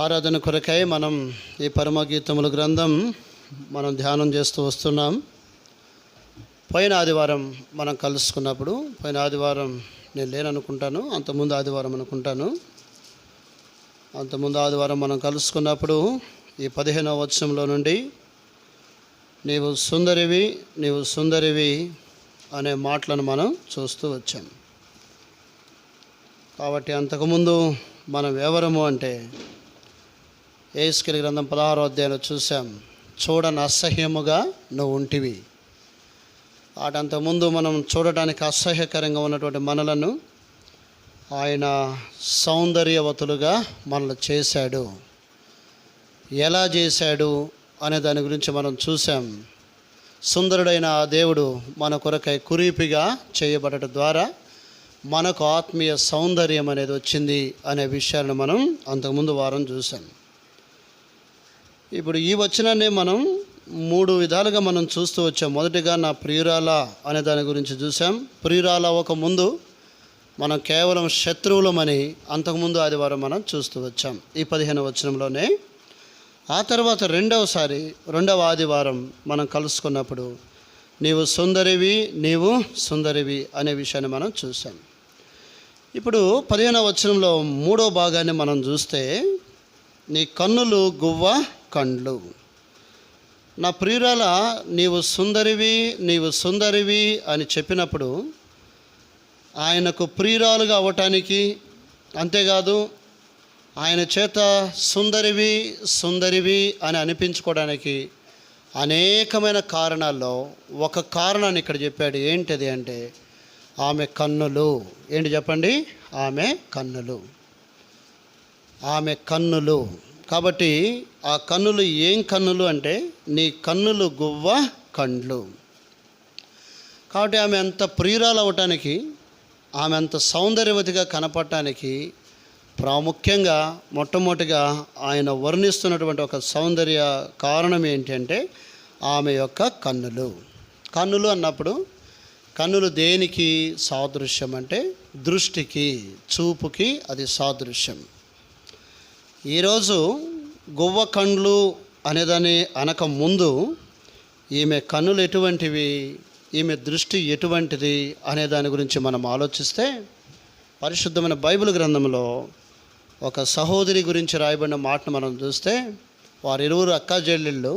ఆరాధన కొరకై మనం ఈ పరమగీతముల గ్రంథం మనం ధ్యానం చేస్తూ వస్తున్నాం. పోయిన ఆదివారం మనం కలుసుకున్నప్పుడు, పోయిన ఆదివారం నేను లేననుకుంటాను, అంతకుముందు ఆదివారం అనుకుంటాను, అంతకుముందు ఆదివారం మనం కలుసుకున్నప్పుడు ఈ 15వ వచనంలో నుండి నీవు సుందరివి, నీవు సుందరివి అనే మాటలను మనం చూస్తూ వచ్చాం. కాబట్టి అంతకుముందు మనం ఎవరము అంటే యెహెజ్కేలు గ్రంథం 16వ అధ్యాయంలో చూసాం, చూడని అసహ్యముగా నువ్వు ఉంటివి. వాటంతకుముందు మనం చూడటానికి అసహ్యకరంగా ఉన్నటువంటి మనలను ఆయన సౌందర్యవతులుగా మనల్ని చేశాడు. ఎలా చేశాడు అనే దాని గురించి మనం చూసాం. సుందరుడైన ఆ దేవుడు మన కొరకై కురీపిగా చేయబడటం ద్వారా మనకు ఆత్మీయ సౌందర్యం అనేది వచ్చింది అనే విషయాన్ని మనం అంతకుముందు వారం చూసాం. ఇప్పుడు ఈ వచనాన్ని మనం 3 విధాలుగా మనం చూస్తూ వచ్చాం. మొదటిగా నా ప్రియురాల అనే దాని గురించి చూసాం. ప్రియురాల ఒక ముందు మనం కేవలం శత్రువులమని అంతకుముందు ఆదివారం మనం చూస్తూ వచ్చాం ఈ 15వ వచనంలోనే. ఆ తర్వాత రెండవ ఆదివారం మనం కలుసుకున్నప్పుడు నీవు సుందరివి, నీవు సుందరివి అనే విషయాన్ని మనం చూసాం. ఇప్పుడు 15వ వచనంలో 3వ భాగాన్ని మనం చూస్తే, నీ కన్నులు గువ్వ కండ్లు. నా ప్రియురాల నీవు సుందరివి, నీవు సుందరివి అని చెప్పినప్పుడు ఆయనకు ప్రియురాలుగా అవ్వటానికి, అంతేకాదు ఆయన చేత సుందరివి సుందరివి అని అనిపించుకోవడానికి అనేకమైన కారణాల్లో ఒక కారణాన్ని ఇక్కడ చెప్పాడు. ఏంటిది అంటే ఆమె కన్నులు. ఏంటి చెప్పండి? ఆమె కన్నులు. ఆమె కన్నులు. కాబట్టి ఆ కన్నులు ఏం కన్నులు అంటే నీ కన్నులు గువ్వ కండ్లు. కాబట్టి ఆమె అంత ప్రియురాలు అవటానికి, ఆమె అంత సౌందర్యవతిగా కనపడటానికి ప్రాముఖ్యంగా మొట్టమొదటిగా ఆయన వర్ణిస్తున్నటువంటి ఒక సౌందర్య కారణం ఏంటంటే ఆమె యొక్క కన్నులు. కన్నులు అన్నప్పుడు కన్నులు దేనికి సాదృశ్యం అంటే దృష్టికి, చూపుకి అది సాదృశ్యం. ఈరోజు గువ్వ కండ్లు అనేదాన్ని అనక ముందు ఈమె కన్నులు ఎటువంటివి, ఈమె దృష్టి ఎటువంటిది అనే దాని గురించి మనం ఆలోచిస్తే, పరిశుద్ధమైన బైబిల్ గ్రంథంలో ఒక సహోదరి గురించి రాయబడిన మాటను మనం చూస్తే, వారు 2 అక్క చెల్లెళ్ళు.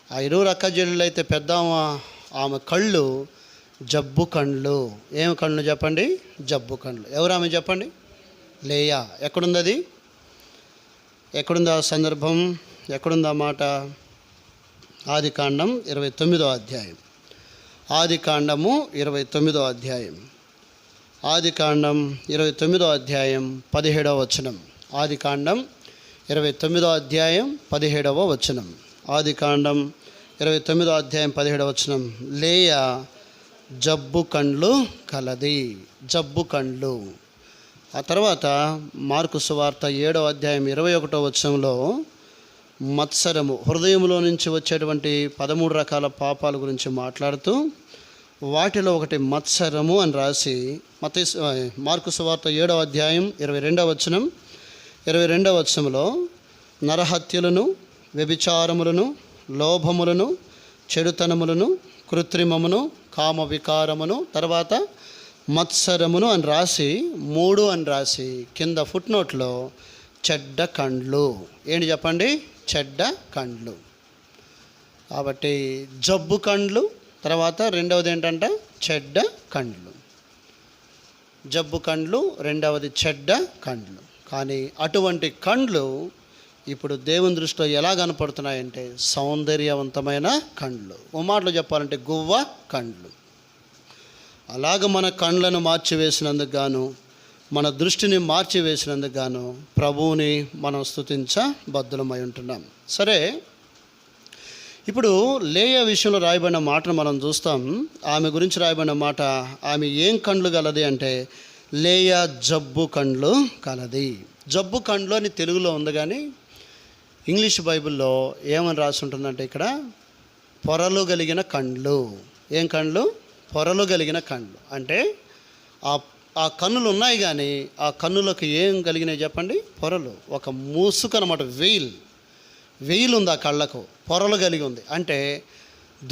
ఆ 2 అక్క చెల్లెళ్ళు అయితే పెద్ద ఆమె కళ్ళు జబ్బు కండ్లు. ఏమి కళ్ళు చెప్పండి? జబ్బు కండ్లు. ఎవరు ఆమె చెప్పండి? లేయా. ఎక్కడుంది అది? ఎక్కడుంది ఆ సందర్భం? ఎక్కడుంది ఆ మాట? ఆదికాండం 29వ అధ్యాయం. ఆదికాండము 29వ అధ్యాయం. ఆదికాండం 29వ అధ్యాయం 17వ వచనం. ఆదికాండం 29వ అధ్యాయం 17వ వచనం. ఆదికాండం 29వ అధ్యాయం 17వ వచనం. లేయా జబ్బు కండ్లు కలది. జబ్బు కండ్లు. ఆ తర్వాత మార్కు సువార్త 7వ అధ్యాయం 21వ వచనంలో మత్సరము, హృదయంలో నుంచి వచ్చేటువంటి 13 రకాల పాపాల గురించి మాట్లాడుతూ వాటిలో ఒకటి మత్సరము అని రాసి మార్కు సువార్త 7వ అధ్యాయం 22వ వచనం 22వ వచనంలో నరహత్యలను, వ్యభిచారములను, లోభములను, చెడుతనములను, కృత్రిమమును, కామ వికారమును, తర్వాత మత్సరమును అని రాసి 3 అని రాసి కింద ఫుట్నోట్లో చెడ్డ కండ్లు. ఏంటి చెప్పండి? చెడ్డ కండ్లు. కాబట్టి జబ్బు కండ్లు, తర్వాత రెండవది ఏంటంటే చెడ్డ కండ్లు. జబ్బు కండ్లు, రెండవది చెడ్డ కండ్లు. కానీ అటువంటి కండ్లు ఇప్పుడు దేవుని దృష్టిలో ఎలా కనపడుతున్నాయంటే సౌందర్యవంతమైన కండ్లు. ఓ మాటలో చెప్పాలంటే గువ్వ కండ్లు. అలాగ మన కండ్లను మార్చివేసినందుకు గాను, మన దృష్టిని మార్చివేసినందుకు గాను ప్రభువుని మనం స్తుతించబద్ధులమై ఉంటున్నాం. సరే, ఇప్పుడు లేయా విషయంలో రాయబడిన మాటను మనం చూస్తాం. ఆమె గురించి రాయబడిన మాట, ఆమె ఏం కండ్లు గలది అంటే లేయా జబ్బు కండ్లు కలది. జబ్బు కండ్లు అని తెలుగులో ఉంది, కానీ ఇంగ్లీష్ బైబిల్లో ఏమని రాసి ఉంటుందంటే ఇక్కడ పొరలు కలిగిన కండ్లు. ఏం కండ్లు? పొరలు కలిగిన కండ్లు. అంటే ఆ ఆ కన్నులు ఉన్నాయి కానీ ఆ కన్నులకు ఏం కలిగినాయి చెప్పండి? పొరలు. ఒక మూసుకు అనమాట, వెయిల్ ఉంది ఆ కళ్ళకు, పొరలు కలిగి ఉంది. అంటే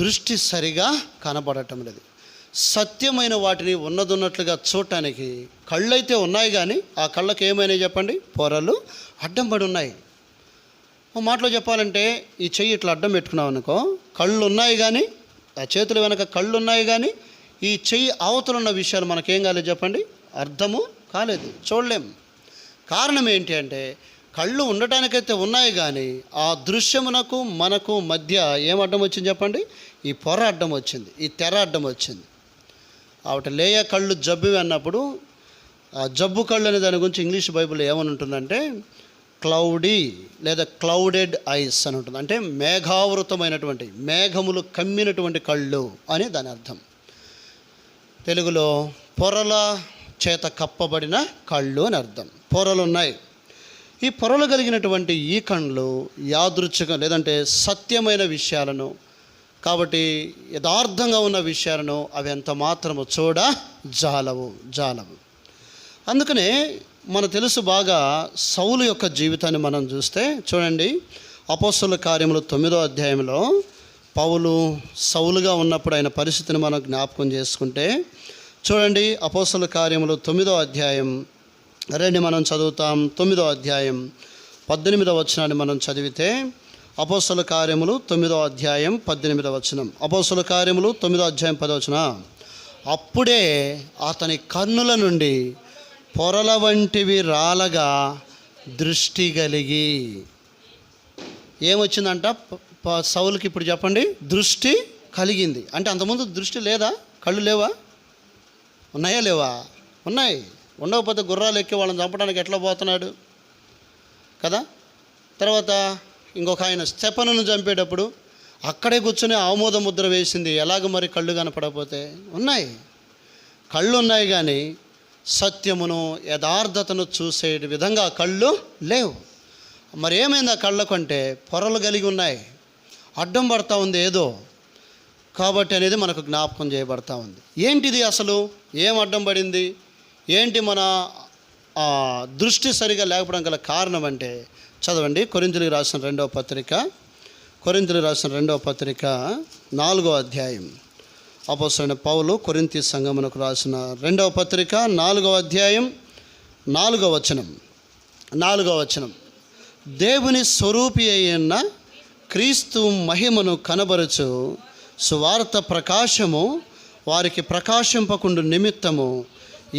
దృష్టి సరిగా కనబడటం లేదు. సత్యమైన వాటిని ఉన్నట్లుగా చూడటానికి కళ్ళైతే ఉన్నాయి కానీ ఆ కళ్ళకు ఏమైనాయి చెప్పండి? పొరలు అడ్డం పడి ఉన్నాయి. ఓ మాటలో చెప్పాలంటే ఈ చెయ్యి ఇట్లా అడ్డం పెట్టుకున్నావు అనుకో, కళ్ళు ఉన్నాయి కానీ, ఆ చేతుల వెనక కళ్ళు ఉన్నాయి కానీ ఈ చెయ్యి అవతలున్న విషయాలు మనకేం కాలేదు చెప్పండి? అర్థము కాలేదు, చూడలేం. కారణం ఏంటి అంటే కళ్ళు ఉండటానికైతే ఉన్నాయి కానీ ఆ దృశ్యమునకు మనకు మధ్య ఏం అడ్డం వచ్చింది చెప్పండి? ఈ పొర అడ్డం వచ్చింది, ఈ తెర అడ్డం వచ్చింది. ఆవిట లేయ కళ్ళు జబ్బు అన్నప్పుడు ఆ జబ్బు కళ్ళు అనే దాని గురించి ఇంగ్లీష్ బైబిల్ ఏమని ఉంటుందంటే క్లౌడీ లేదా క్లౌడెడ్ ఐస్ అని ఉంటుంది. అంటే మేఘావృతమైనటువంటి, మేఘములు కమ్మినటువంటి కళ్ళు అని దాని అర్థం. తెలుగులో పొరల చేత కప్పబడిన కళ్ళు అని అర్థం. పొరలు ఉన్నాయి. ఈ పొరలు కలిగినటువంటి ఈ కళ్ళు యాదృచ్ఛికం లేదంటే సత్యమైన విషయాలను, కాబట్టి యథార్థంగా ఉన్న విషయాలను అవి ఎంత మాత్రము జాలవు. అందుకనే మనకు తెలుసు బాగా సౌలు యొక్క జీవితాన్ని మనం చూస్తే చూడండి, అపోస్తలుల కార్యములు 9వ అధ్యాయంలో పౌలు సౌలుగా ఉన్నప్పుడు ఆయన పరిస్థితిని మనం జ్ఞాపకం చేసుకుంటే చూడండి, అపోస్తలుల కార్యములు 9వ అధ్యాయం రండి మనం చదువుతాం. 9వ అధ్యాయం 18వ వచనాన్ని మనం చదివితే, అపోస్తలుల కార్యములు 9వ అధ్యాయం 18వ వచనం. అపోస్తలుల కార్యములు 9వ అధ్యాయం 10వ వచనం. అప్పుడే అతని కన్నుల నుండి పొరల వంటివి రాలగా దృష్టి కలిగి. ఏమొచ్చిందంట సౌలుకి? ఇప్పుడు చెప్పండి, దృష్టి కలిగింది. అంటే అంతకుముందు దృష్టి లేదా? కళ్ళు లేవా? ఉన్నాయా లేవా? ఉన్నాయి. ఉండకపోతే గుర్రాలు ఎక్కి వాళ్ళని చంపడానికి ఎట్లా పోతున్నాడు కదా. తర్వాత ఇంకొక ఆయన స్టెఫనును చంపేటప్పుడు అక్కడే కూర్చొని ఆమోద ముద్ర వేసింది. ఎలాగ మరి కళ్ళు కనపడకపోతే? ఉన్నాయి, కళ్ళు ఉన్నాయి కానీ సత్యమును యథార్థతను చూసే విధంగా కళ్ళు లేవు. మరి ఏమైంది ఆ కళ్ళకు అంటే? పొరలు కలిగి ఉన్నాయి, అడ్డం పడతా ఉంది ఏదో. కాబట్టి అనేది మనకు జ్ఞాపకం చేయబడతా ఉంది. ఏంటిది అసలు? ఏం అడ్డం పడింది? ఏంటి మన దృష్టి సరిగా లేకపోవడం గల కారణం అంటే చదవండి, కొరింథీయులకు రాసిన 2వ పత్రిక, కొరింథీయులకు రాసిన 2వ పత్రిక 4వ అధ్యాయం. అపోస్తలుడైన పౌలు కొరింథీ సంఘమునకు రాసిన 2వ పత్రిక 4వ అధ్యాయం 4వ వచనం. 4వ వచనం. దేవుని స్వరూపి అయిన క్రీస్తు మహిమను కనబరుచు సువార్త ప్రకాశము వారికి ప్రకాశింపకుండు నిమిత్తము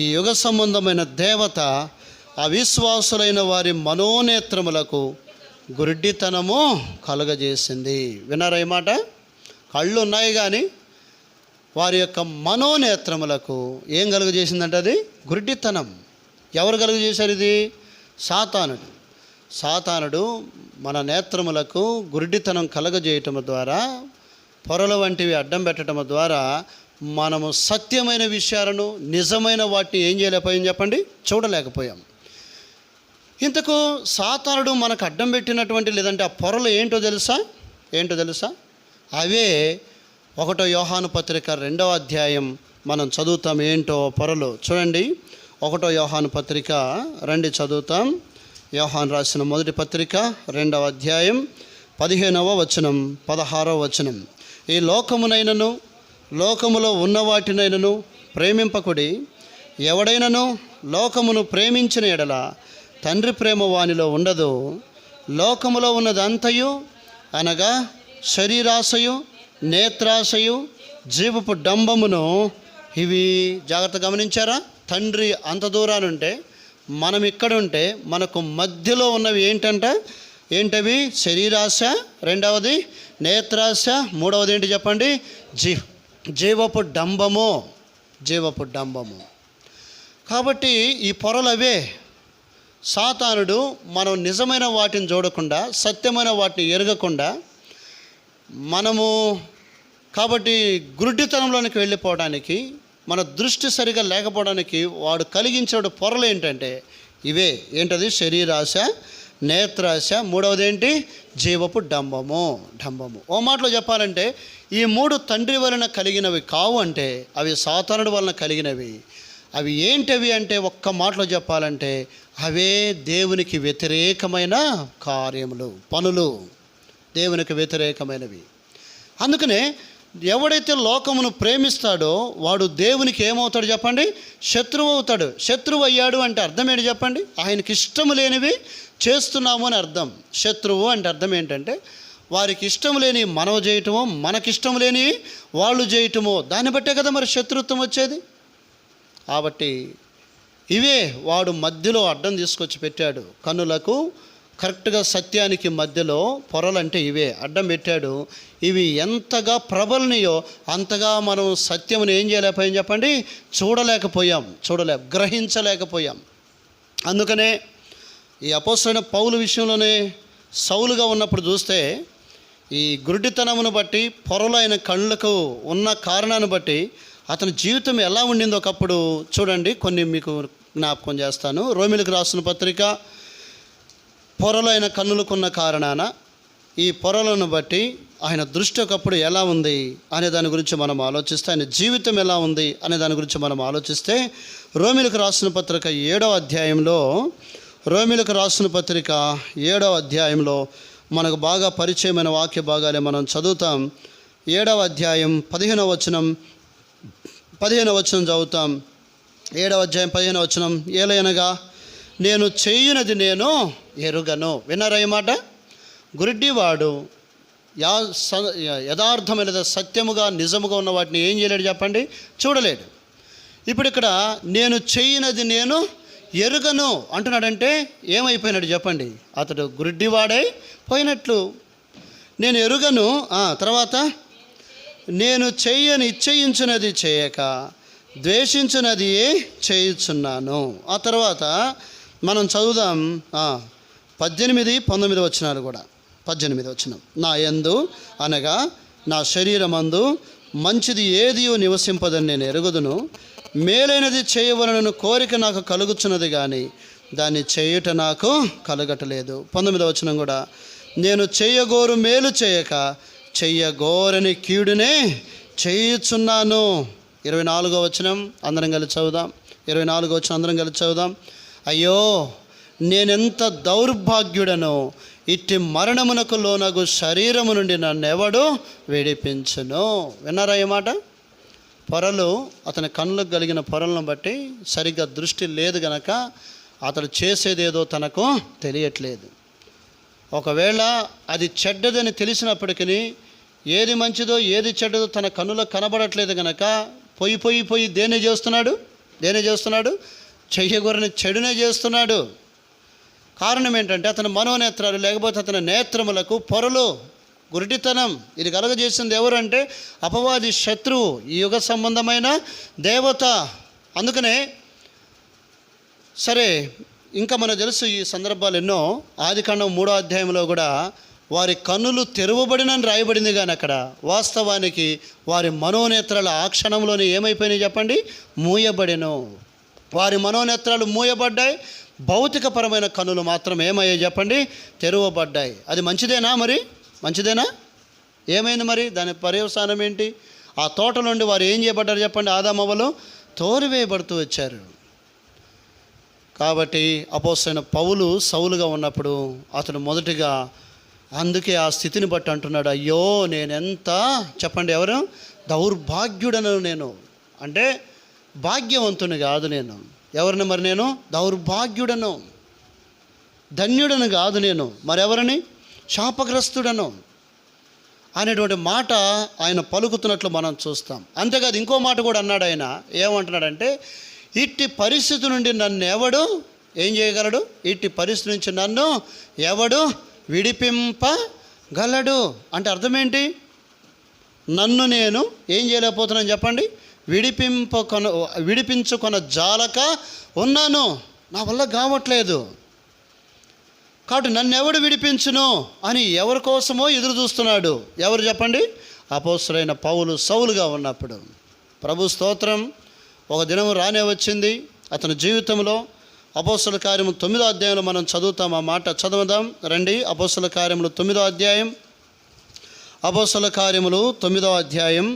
ఈ యుగ సంబంధమైన దేవత అవిశ్వాసులైన వారి మనోనేత్రములకు గుడ్డితనము కలుగజేసింది. విన్నారా ఈ మాట? కళ్ళు ఉన్నాయి కానీ వారి యొక్క మనోనేత్రములకు ఏం కలుగజేసిందంటే అది గుడ్డితనం. ఎవరు కలుగజేశారు ఇది? సాతానుడు మన నేత్రములకు గుడ్డితనం కలుగజేయటం ద్వారా, పొరల వంటివి అడ్డం పెట్టడం ద్వారా మనము సత్యమైన విషయాలను, నిజమైన వాటిని ఏం చేయలేకపోయాం చెప్పండి? చూడలేకపోయాం. ఇంతకు సాతానుడు మనకు అడ్డం పెట్టినటువంటి లేదంటే ఆ పొరలు ఏంటో తెలుసా? అవే 1వ యోహాను పత్రిక 2వ అధ్యాయం మనం చదువుతాం. ఏంటో పొరలు చూడండి. 1వ యోహాను పత్రిక రండి చదువుతాం. యోహాను రాసిన మొదటి పత్రిక 2వ అధ్యాయం 15వ వచనం 16వ వచనం. ఈ లోకమునైనను లోకములో ఉన్న వాటినైనను ప్రేమింపకుడి. ఎవడైనను లోకమును ప్రేమించిన ఎడల తండ్రి ప్రేమ వానిలో ఉండదు. లోకములో ఉన్నదంతయు అనగా శరీరాశయు, నేత్రాశయు, జీవపు డంబమును, ఇవి జాగ్రత్త గమనించారా? తండ్రి అంత దూరానుంటే మనం ఇక్కడుంటే మనకు మధ్యలో ఉన్నవి ఏంటవి? శరీరాశ, రెండవది నేత్రాశ, మూడవది ఏంటి చెప్పండి? జీవపు డంబము. కాబట్టి ఈ పొరలు అవే. సాతానుడు మనం నిజమైన వాటిని చూడకుండా, సత్యమైన వాటిని ఎరగకుండా, మనము కాబట్టి గుడ్డితనంలోనికి వెళ్ళిపోవడానికి, మన దృష్టి సరిగా లేకపోవడానికి వాడు కలిగించే పొరలు ఏంటంటే ఇవే. ఏంటది? శరీరాశ, నేత్రాశ, మూడవది ఏంటి? జీవపు డంబము. ఓ మాటలో చెప్పాలంటే ఈ 3 తండ్రి వలన కలిగినవి కావు, అంటే అవి సాతానుడి వలన కలిగినవి. అవి ఏంటవి అంటే ఒక్క మాటలో చెప్పాలంటే అవే దేవునికి వ్యతిరేకమైన కార్యములు, పనులు, దేవునికి వ్యతిరేకమైనవి. అందుకనే ఎవడైతే లోకమును ప్రేమిస్తాడో వాడు దేవునికి ఏమవుతాడు చెప్పండి? శత్రువు అవుతాడు. శత్రువు అయ్యాడు అంటే అర్థం ఏంటి చెప్పండి? ఆయనకి ఇష్టం లేనివి చేస్తున్నాము అని అర్థం. శత్రువు అంటే అర్థం ఏంటంటే వారికి ఇష్టం లేని మనం చేయటమో, మనకిష్టం లేని వాళ్ళు చేయటమో, దాన్ని బట్టే కదా మరి శత్రుత్వం వచ్చేది. కాబట్టి ఇవే వాడు మధ్యలో అడ్డం తీసుకొచ్చి పెట్టాడు. కన్నులకు కరెక్ట్గా సత్యానికి మధ్యలో పొరలంటే ఇవే అడ్డం పెట్టాడు. ఇవి ఎంతగా ప్రబలనియో అంతగా మనం సత్యమును ఏం చేయలేకపోయాం చెప్పండి? గ్రహించలేకపోయాం. అందుకనే ఈ అపోస్తలుడైన పౌలు విషయంలోనే సౌలుగా ఉన్నప్పుడు చూస్తే ఈ గురుడితనమును బట్టి, పొరలైన కళ్ళకు ఉన్న కారణాన్ని బట్టి అతని జీవితం ఎలా ఉండిందో ఒకప్పుడు చూడండి. కొన్ని మీకు జ్ఞాపకం చేస్తాను. రోమిలకు రాసిన పత్రిక, పొరలైన కన్నులకున్న కారణాన ఈ పొరలను బట్టి ఆయన దృష్టి ఒకప్పుడు ఎలా ఉంది అనే దాని గురించి మనం ఆలోచిస్తే, ఆయన జీవితం ఎలా ఉంది అనే దాని గురించి మనం ఆలోచిస్తే, రోమిలకు రాసిన పత్రిక 7వ అధ్యాయంలో మనకు బాగా పరిచయమైన వాక్య భాగాలే మనం చదువుతాం. 7వ అధ్యాయం 15వ వచనం చదువుతాం. 7వ అధ్యాయం 15వ వచనం, ఏలయనగా నేను చేయునది నేను ఎరుగను. విన్నారా ఈ మాట? గురిడ్డివాడు యథార్థమైన సత్యముగా నిజముగా ఉన్న వాటిని ఏం చేయలేడు చెప్పండి? చూడలేడు. ఇప్పుడు ఇక్కడ నేను చేయనది నేను ఎరుగను అంటున్నాడంటే ఏమైపోయినాడు చెప్పండి? అతడు గురిడ్డివాడై పోయినట్లు. నేను ఎరుగను. తర్వాత నేను ఇచ్చయించునది చేయక ద్వేషించునది చేయుచున్నాను. ఆ తర్వాత మనం చదువుదాం 18, 19 వచనాలు కూడా. 18 వచనం, నా యందు అనగా నా శరీరమందు మంచిది ఏదియో నివసింపదని నేను ఎరుగుదును, మేలైనది చేయవలనను కోరిక నాకు కలుగుచున్నది కానీ దాన్ని చేయుట నాకు కలగటలేదు. 19వ వచనం కూడా, నేను చేయగోరు మేలు చేయక చెయ్యగోరని కీడునే చేయుచున్నాను. 24వ వచనం అందరం కలిసి చదువుదాం. 24వ వచనం అందరం కలిసి చదువుదాం. అయ్యో నేనెంత దౌర్భాగ్యుడను, ఇట్టి మరణమునకు లోనగు శరీరము నుండి నన్నెవడు విడిపించును. విన్నారా ఈ మాట? పొరలు, అతని కళ్ళకు కలిగిన పొరలను బట్టి సరిగ్గా దృష్టి లేదు గనక అతడు చేసేదేదో తనకు తెలియట్లేదు. ఒకవేళ అది చెడ్డదని తెలిసినప్పటికీ ఏది మంచిదో ఏది చెడ్డదో తన కన్నులకు కనబడట్లేదు గనక పోయి దేనే చేస్తున్నాడు? చెయ్యగొరని చెడునే చేస్తున్నాడు. కారణం ఏంటంటే అతని మనోనేత్రాలు లేకపోతే అతని నేత్రములకు పొరలు, గురిటితనం ఇది కలగజేసింది ఎవరంటే అపవాది, శత్రువు, ఈ యుగ సంబంధమైన దేవత. అందుకనే సరే, ఇంకా మనకు తెలుసు ఈ సందర్భాలు ఎన్నో. ఆదికాండం 3వ అధ్యాయంలో కూడా వారి కన్నులు తెరవబడినని రాయబడింది, కానీ అక్కడ వాస్తవానికి వారి మనోనేత్రాలు ఆ క్షణంలోనే ఏమైపోయినాయి చెప్పండి? మూయబడెను. వారి మనోనేత్రాలు మూయబడ్డాయి, భౌతికపరమైన కన్నులు మాత్రం ఏమయ్యాయి చెప్పండి? తెరవబడ్డాయి. అది మంచిదేనా? మరి మంచిదేనా? ఏమైంది మరి? దాని పర్యవసానం ఏంటి? ఆ తోట నుండి వారు ఏం చేయబడ్డారు చెప్పండి? ఆదామవ్వలు తోరివేయబడుతూ వచ్చారు. కాబట్టి అపోస్తలుడైన పౌలు సౌలుగా ఉన్నప్పుడు అతడు మొదటిగా అందుకే ఆ స్థితిని బట్టి అంటున్నాడు, అయ్యో నేనెంత చెప్పండి, ఎవరు? దౌర్భాగ్యుడను నేను. అంటే భాగ్యవంతుని కాదు నేను. ఎవరిని మరి? నేను దౌర్భాగ్యుడను, ధన్యుడను కాదు నేను. మరెవరిని? శాపగ్రస్తుడను అనేటువంటి మాట ఆయన పలుకుతున్నట్లు మనం చూస్తాం. అంతేకాదు ఇంకో మాట కూడా అన్నాడు ఆయన. ఏమంటున్నాడంటే, ఇట్టి పరిస్థితి నుండి నన్ను ఎవడు ఏం చేయగలడు? ఇట్టి పరిస్థితి నుంచి నన్ను ఎవడు విడిపింపగలడు అంటే అర్థం ఏంటి? నన్ను నేను ఏం చేయలేకపోతున్నాను చెప్పండి? విడిపించుకొన జాలక ఉన్నాను, నా వల్ల కావట్లేదు. కాబట్టి నన్ను ఎవడు విడిపించును అని ఎవరి కోసమో ఎదురు చూస్తున్నాడు. ఎవరు చెప్పండి? అపోస్తలుడైన పౌలు సౌలుగా ఉన్నప్పుడు. ప్రభు స్తోత్రం. ఒక దినం రానే వచ్చింది అతని జీవితంలో. అపోస్తల కార్యము 9వ అధ్యాయంలో మనం చదువుతాం. ఆ మాట చదువుదాం రండి. అపోస్తల కార్యములు 9వ అధ్యాయం. అపోస్తల కార్యములు 9వ అధ్యాయం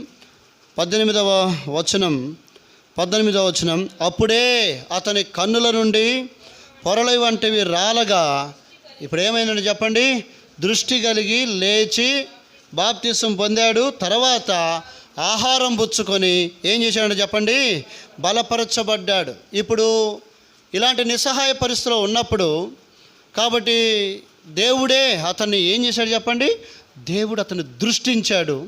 18వ వచనం. 18వ వచనం, అప్పుడే అతని కన్నుల నుండి పొరల వంటివి రాలగా, ఇప్పుడు ఏమైందండి చెప్పండి, దృష్టి కలిగి లేచి బాప్తిసం పొందాడు. తర్వాత ఆహారం పుచ్చుకొని ఏం చేశాడు చెప్పండి, బలపరచబడ్డాడు. ఇప్పుడు ఇలాంటి నిస్సహాయ పరిస్థితిలో ఉన్నప్పుడు కాబట్టి దేవుడే అతన్ని ఏం చేశాడు చెప్పండి, దేవుడు అతన్ని దృష్టించాడు,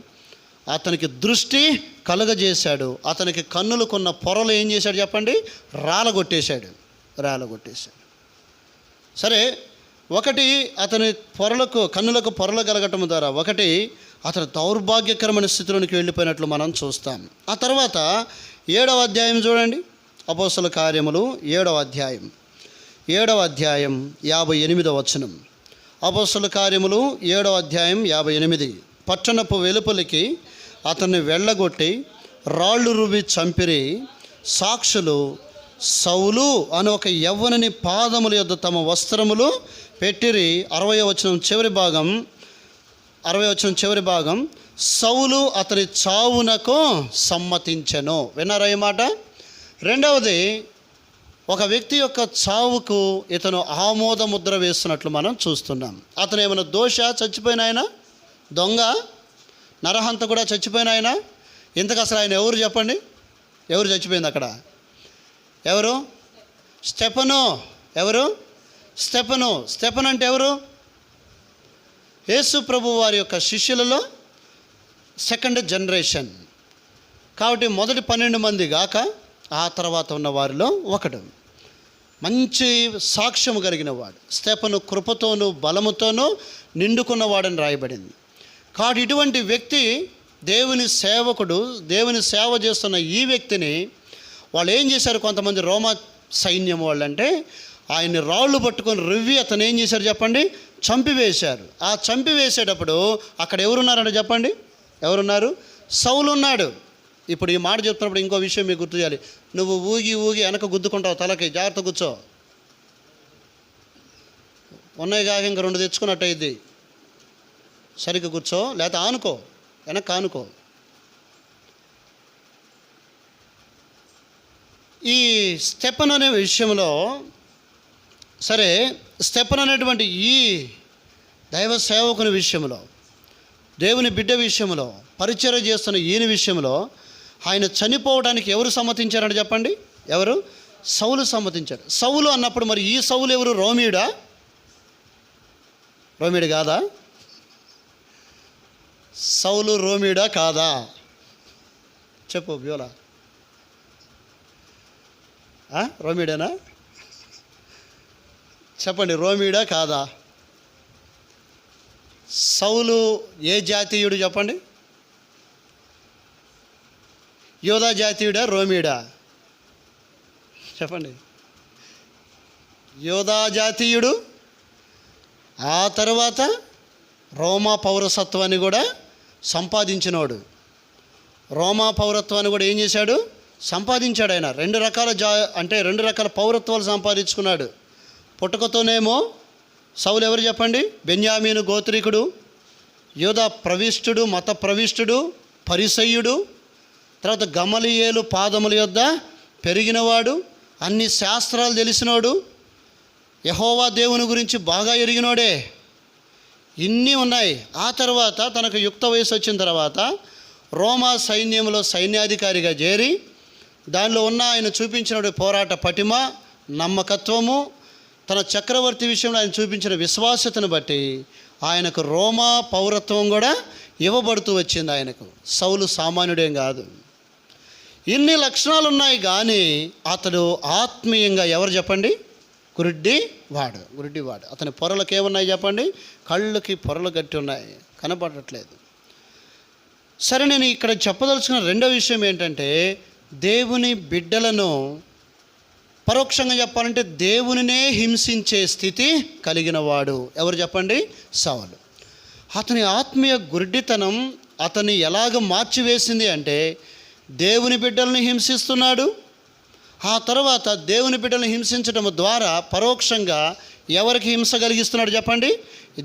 అతనికి దృష్టి కలుగజేశాడు. అతనికి కన్నులకున్న పొరలు ఏం చేశాడు చెప్పండి, రాలగొట్టేశాడు. సరే, ఒకటి అతని కన్నులకు పొరలు కలగటం ద్వారా ఒకటి అతను దౌర్భాగ్యకరమైన స్థితిలోనికి వెళ్ళిపోయినట్లు మనం చూస్తాం. ఆ తర్వాత 7వ అధ్యాయం చూడండి, అపోస్తల కార్యములు 7వ అధ్యాయం 58వ వచనం. అపోస్తల కార్యములు 7వ అధ్యాయం 58. పట్టణపు వెలుపలికి అతన్ని వెళ్ళగొట్టి రాళ్ళు రువి చంపిరి. సాక్షులు సౌలు అని ఒక యవ్వనుని పాదముల యొద్ద తమ వస్త్రములు పెట్టిరి. 60వ వచనం చివరి భాగం, సౌలు అతని చావునకు సమ్మతించెను. విన్నారా ఈ మాట? రెండవది, ఒక వ్యక్తి యొక్క చావుకు ఇతను ఆమోద ముద్ర వేస్తున్నట్లు మనం చూస్తున్నాం. అతను ఏమైనా చచ్చిపోయిన ఆయన, దొంగ, నరహంత కూడా చచ్చిపోయిన ఆయన. ఇంతకు అసలు ఆయన ఎవరు చెప్పండి? ఎవరు చచ్చిపోయింది అక్కడ? ఎవరు? స్టెఫను. ఎవరు? స్టెఫను అంటే ఎవరు? యేసు ప్రభు వారి యొక్క శిష్యులలో సెకండ్ జనరేషన్. కాబట్టి మొదటి 12 మంది గాక ఆ తర్వాత ఉన్న వారిలో ఒకడు. మంచి సాక్ష్యం కలిగిన వాడు. స్టెఫను కృపతోనూ బలముతోనూ నిండుకున్నవాడని రాయబడింది. కాబట్టి ఇటువంటి వ్యక్తి, దేవుని సేవకుడు, దేవుని సేవ చేస్తున్న ఈ వ్యక్తిని వాళ్ళు ఏం చేశారు, కొంతమంది రోమా సైన్యం వాళ్ళంటే ఆయన్ని రాళ్ళు పట్టుకొని రువ్వి అతను ఏం చేశారు చెప్పండి, చంపివేశారు. ఆ చంపివేసేటప్పుడు అక్కడ ఎవరున్నారంటే చెప్పండి, ఎవరున్నారు? సౌలు ఉన్నాడు. ఇప్పుడు ఈ మాట చెప్తున్నప్పుడు ఇంకో విషయం మీకు గుర్తు చేయాలి. నువ్వు ఊగి వెనక గుద్దుకుంటావు తలకి, జాగ్రత్త కూర్చో. ఉన్నాయి కాక ఇంక 2 తెచ్చుకున్నట్టు అయింది. సరిగ్గా కూర్చో, లేకపోతే ఆనుకో, వెనక్కి ఆనుకో. ఈ స్టెఫను అనే విషయంలో, సరే, స్టెఫను అనేటువంటి ఈ దైవ సేవకుని విషయంలో, దేవుని బిడ్డ విషయంలో, పరిచర్య చేస్తున్న ఈయన విషయంలో ఆయన చనిపోవడానికి ఎవరు సమ్మతించారంటే చెప్పండి? ఎవరు? సౌలు సమ్మతించాడు. సౌలు అన్నప్పుడు మరి ఈ సౌలు ఎవరు? రోమీయుడా? రోమీయుడు కాదా? సౌలు రోమీయుడా కాదా? చెప్పు బ్యూలా. రోమీయుడేనా? చెప్పండి, రోమీయుడా కాదా? సౌలు ఏ జాతీయుడు చెప్పండి? యోధా జాతీయుడా, రోమీయుడా? చెప్పండి. యోధా జాతీయుడు. ఆ తర్వాత రోమా పౌరసత్వాన్ని కూడా సంపాదించినవాడు. రోమా పౌరత్వాన్ని కూడా ఏం చేశాడు? సంపాదించాడు. ఆయన 2 రకాల పౌరత్వాలు సంపాదించుకున్నాడు. పుట్టుకతోనేమో సౌలు ఎవరు చెప్పండి? బెన్యామీను గోత్రికుడు, యోధా ప్రవిష్టుడు, మత ప్రవిష్టుడు, పరిసయ్యుడు. తర్వాత గమలీయేలు పాదముల యొద్ద పెరిగినవాడు, అన్ని శాస్త్రాలు తెలిసినోడు, యెహోవా దేవుని గురించి బాగా ఎరిగినోడే. ఇన్ని ఉన్నాయి. ఆ తర్వాత తనకు యుక్త వయసు వచ్చిన తర్వాత రోమా సైన్యంలో సైన్యాధికారిగా చేరి దానిలో ఉన్న ఆయన చూపించిన పోరాట పటిమ, నమ్మకత్వము, తన చక్రవర్తి విషయంలో ఆయన చూపించిన విశ్వాసతను బట్టి ఆయనకు రోమా పౌరత్వం కూడా ఇవ్వబడుతూ వచ్చింది. ఆయనకు సౌలు సామాన్యుడేం కాదు. ఇన్ని లక్షణాలు ఉన్నాయి కానీ అతడు ఆత్మీయంగా ఎవరు చెప్పండి? గుడ్డివాడు. అతని పొరలకు ఏమున్నాయి చెప్పండి? కళ్ళకి పొరలు గట్టి ఉన్నాయి, కనపడట్లేదు. సరే, నేను ఇక్కడ చెప్పదలుచుకున్న రెండో విషయం ఏంటంటే, దేవుని బిడ్డలను పరోక్షంగా చెప్పాలంటే దేవునినే హింసించే స్థితి కలిగిన వాడు ఎవరు చెప్పండి? సౌలు. అతని ఆత్మీయ గుడ్డితనం అతన్ని ఎలాగ మార్చివేసింది అంటే, దేవుని బిడ్డలను హింసిస్తున్నాడు. ఆ తర్వాత దేవుని బిడ్డలను హింసించడం ద్వారా పరోక్షంగా ఎవరికి హింస కలిగిస్తున్నాడు చెప్పండి?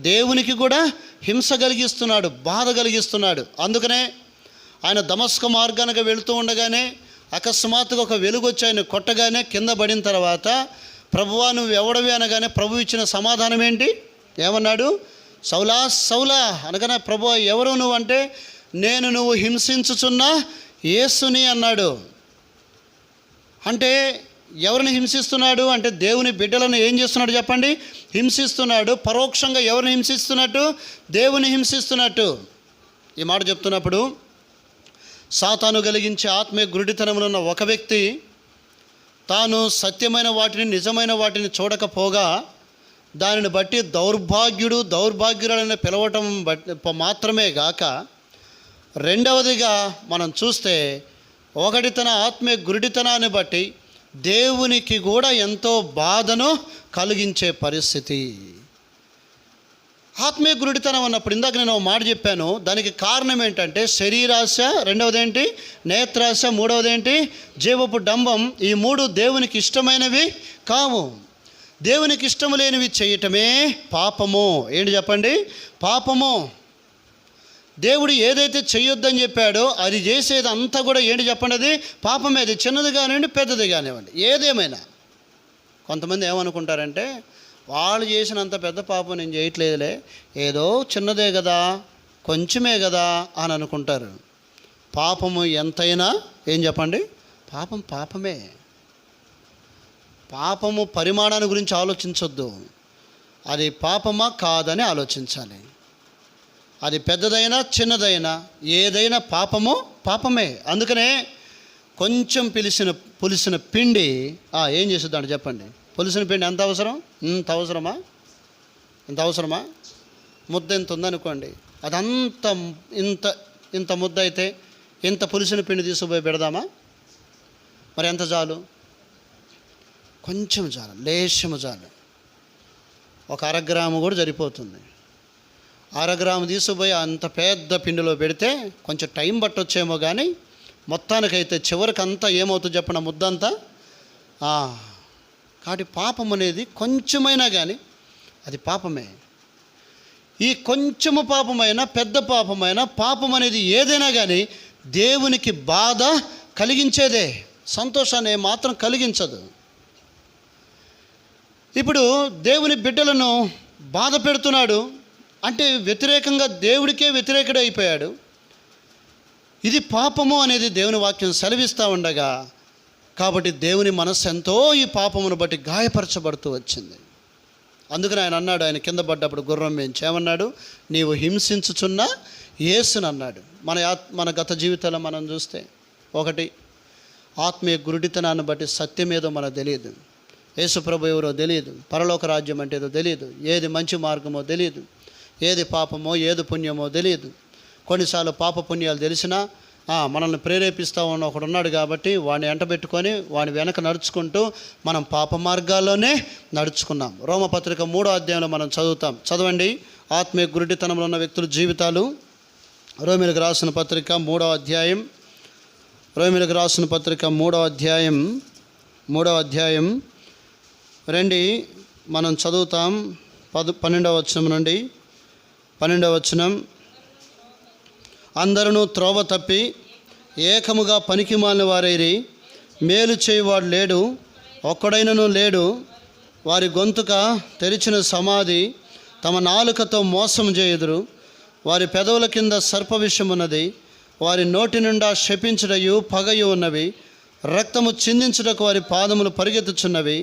దేవునికి కూడా హింస కలిగిస్తున్నాడు, బాధ కలిగిస్తున్నాడు. అందుకనే ఆయన దమస్క మార్గానికి వెళుతూ ఉండగానే అకస్మాత్తుగా ఒక వెలుగు వచ్చి ఆయన కొట్టగానే కింద పడిన తర్వాత ప్రభువా నువ్వు ఎవడవి అనగానే ప్రభు ఇచ్చిన సమాధానం ఏంటి? ఏమన్నాడు? సౌలా సౌలా అనగానే ప్రభువా ఎవరు నువ్వు అంటే, నేను నువ్వు హింసించుచున్న యేసుని అన్నాడు. అంటే ఎవరిని హింసిస్తున్నాడు అంటే దేవుని బిడ్డలను ఏం చేస్తున్నాడు చెప్పండి? హింసిస్తున్నాడు. పరోక్షంగా ఎవరిని హింసిస్తున్నట్టు? దేవుని హింసిస్తున్నట్టు. ఈ మాట చెప్తున్నప్పుడు సాతాను కలిగించే ఆత్మీయ గురుడితనంలో ఉన్న ఒక వ్యక్తి తాను సత్యమైన వాటిని నిజమైన వాటిని చూడకపోగా దానిని బట్టి దౌర్భాగ్యురాలని పిలవటం మాత్రమే గాక, రెండవదిగా మనం చూస్తే ఒకటి తన ఆత్మీయ గురుడితనాన్ని బట్టి దేవునికి కూడా ఎంతో బాధను కలిగించే పరిస్థితి. ఆత్మీయ గురుడితనం అన్నప్పుడు ఇందాక నేను ఒక మాట చెప్పాను, దానికి కారణం ఏంటంటే శరీరాశ, రెండవది ఏంటి? నేత్రాశ, మూడవది ఏంటి? జీవపు డంబం. ఈ మూడు దేవునికి ఇష్టమైనవి కావు. దేవునికి ఇష్టం లేనివి చేయటమే పాపము. ఏంటి చెప్పండి? పాపము. దేవుడు ఏదైతే చేయొద్దని చెప్పాడో అది చేసేది అంతా కూడా ఏంటి చెప్పండి? అది పాపమే. అది చిన్నది కానివ్వండి, పెద్దది కానివ్వండి, ఏదేమైనా. కొంతమంది ఏమనుకుంటారంటే, వాళ్ళు చేసినంత పెద్ద పాపం నేను చేయట్లేదులే, ఏదో చిన్నదే కదా, కొంచెమే కదా అని అనుకుంటారు. పాపము ఎంతైనా ఏం చెప్పండి? పాపం పాపమే. పాపము పరిమాణాన్ని గురించి ఆలోచించొద్దు. అది పాపమా కాదని ఆలోచించాలి. అది పెద్దదైనా చిన్నదైనా ఏదైనా పాపము పాపమే. అందుకనే కొంచెం పులిసిన పిండి ఏం చేస్తుందంటే చెప్పండి? పులిసిన పిండి ఎంత అవసరం? ఇంత అవసరమా? ఇంత అవసరమా? ముద్ద ఎంత ఉందనుకోండి, అదంత ఇంత ముద్ద అయితే ఇంత పులిసిన పిండి తీసుకుపోయి పెడదామా? మరి ఎంత చాలు? కొంచెం చాలు, లేశము చాలు. ఒక 1/2 గ్రాము కూడా సరిపోతుంది. 1/2 గ్రాము తీసుకుపోయి అంత పెద్ద పిండిలో పెడితే కొంచెం టైం పట్టొచ్చేమో, కానీ మొత్తానికైతే చివరికి అంతా ఏమవుతుంది చెప్పండి? ముద్దంతా. కాబట్టి పాపం అనేది కొంచెమైనా కానీ అది పాపమే. ఈ కొంచెము పాపమైనా పెద్ద పాపమైనా పాపం అనేది ఏదైనా కానీ దేవునికి బాధ కలిగించేదే, సంతోషాన్ని మాత్రం కలిగించదు. ఇప్పుడు దేవుని బిడ్డలను బాధ పెడుతున్నాడు అంటే వ్యతిరేకంగా దేవుడికే వ్యతిరేకుడు అయిపోయాడు. ఇది పాపము అనేది దేవుని వాక్యం సెలవిస్తూ ఉండగా, కాబట్టి దేవుని మనస్సు ఎంతో ఈ పాపమును బట్టి గాయపరచబడుతూ వచ్చింది. అందుకని ఆయన అన్నాడు, ఆయన కింద పడ్డప్పుడు గుర్రం వేయించి ఏమన్నాడు? నీవు హింసించుచున్న యేసుని అన్నాడు. మన గత జీవితాల్లో మనం చూస్తే, ఒకటి ఆత్మీయ గురుడితనాన్ని బట్టి సత్యమేదో మనకు తెలియదు, యేసు ప్రభు ఎవరో తెలియదు, పరలోక రాజ్యం అంటే ఏదో తెలియదు, ఏది మంచి మార్గమో తెలియదు, ఏది పాపమో ఏది పుణ్యమో తెలియదు. కొన్నిసార్లు పాప పుణ్యాలు తెలిసినా మనల్ని ప్రేరేపిస్తూ ఉన్న ఒకడు ఉన్నాడు కాబట్టి వాడిని వెంటబెట్టుకొని వాడి వెనక నడుచుకుంటూ మనం పాప మార్గాల్లోనే నడుచుకున్నాం. రోమపత్రిక 3వ అధ్యాయంలో మనం చదవండి. ఆత్మీయ గురుడితనంలో ఉన్న వ్యక్తుల జీవితాలు. రోమిలకు రాసిన పత్రిక 3వ అధ్యాయం, రోమిలకు రాసిన పత్రిక 3వ అధ్యాయం రండి, మనం చదువుతాం 12వ వచనం నుండి. 12వ వచనం, అందరూ త్రోవ తప్పి ఏకముగా పనికిమాలిన వారైరి, మేలు చేయువాడు లేడు, ఒక్కడైనను లేడు. వారి గొంతుక తెరిచిన సమాధి, తమ నాలుకతో మోసం చేయుదురు. వారి పెదవుల కింద సర్ప విషం ఉన్నది, వారి నోటి నిండా శపించుటయు పగయు ఉన్నవి. రక్తము చిందించుటకు వారి పాదములు పరిగెత్తుచున్నవి,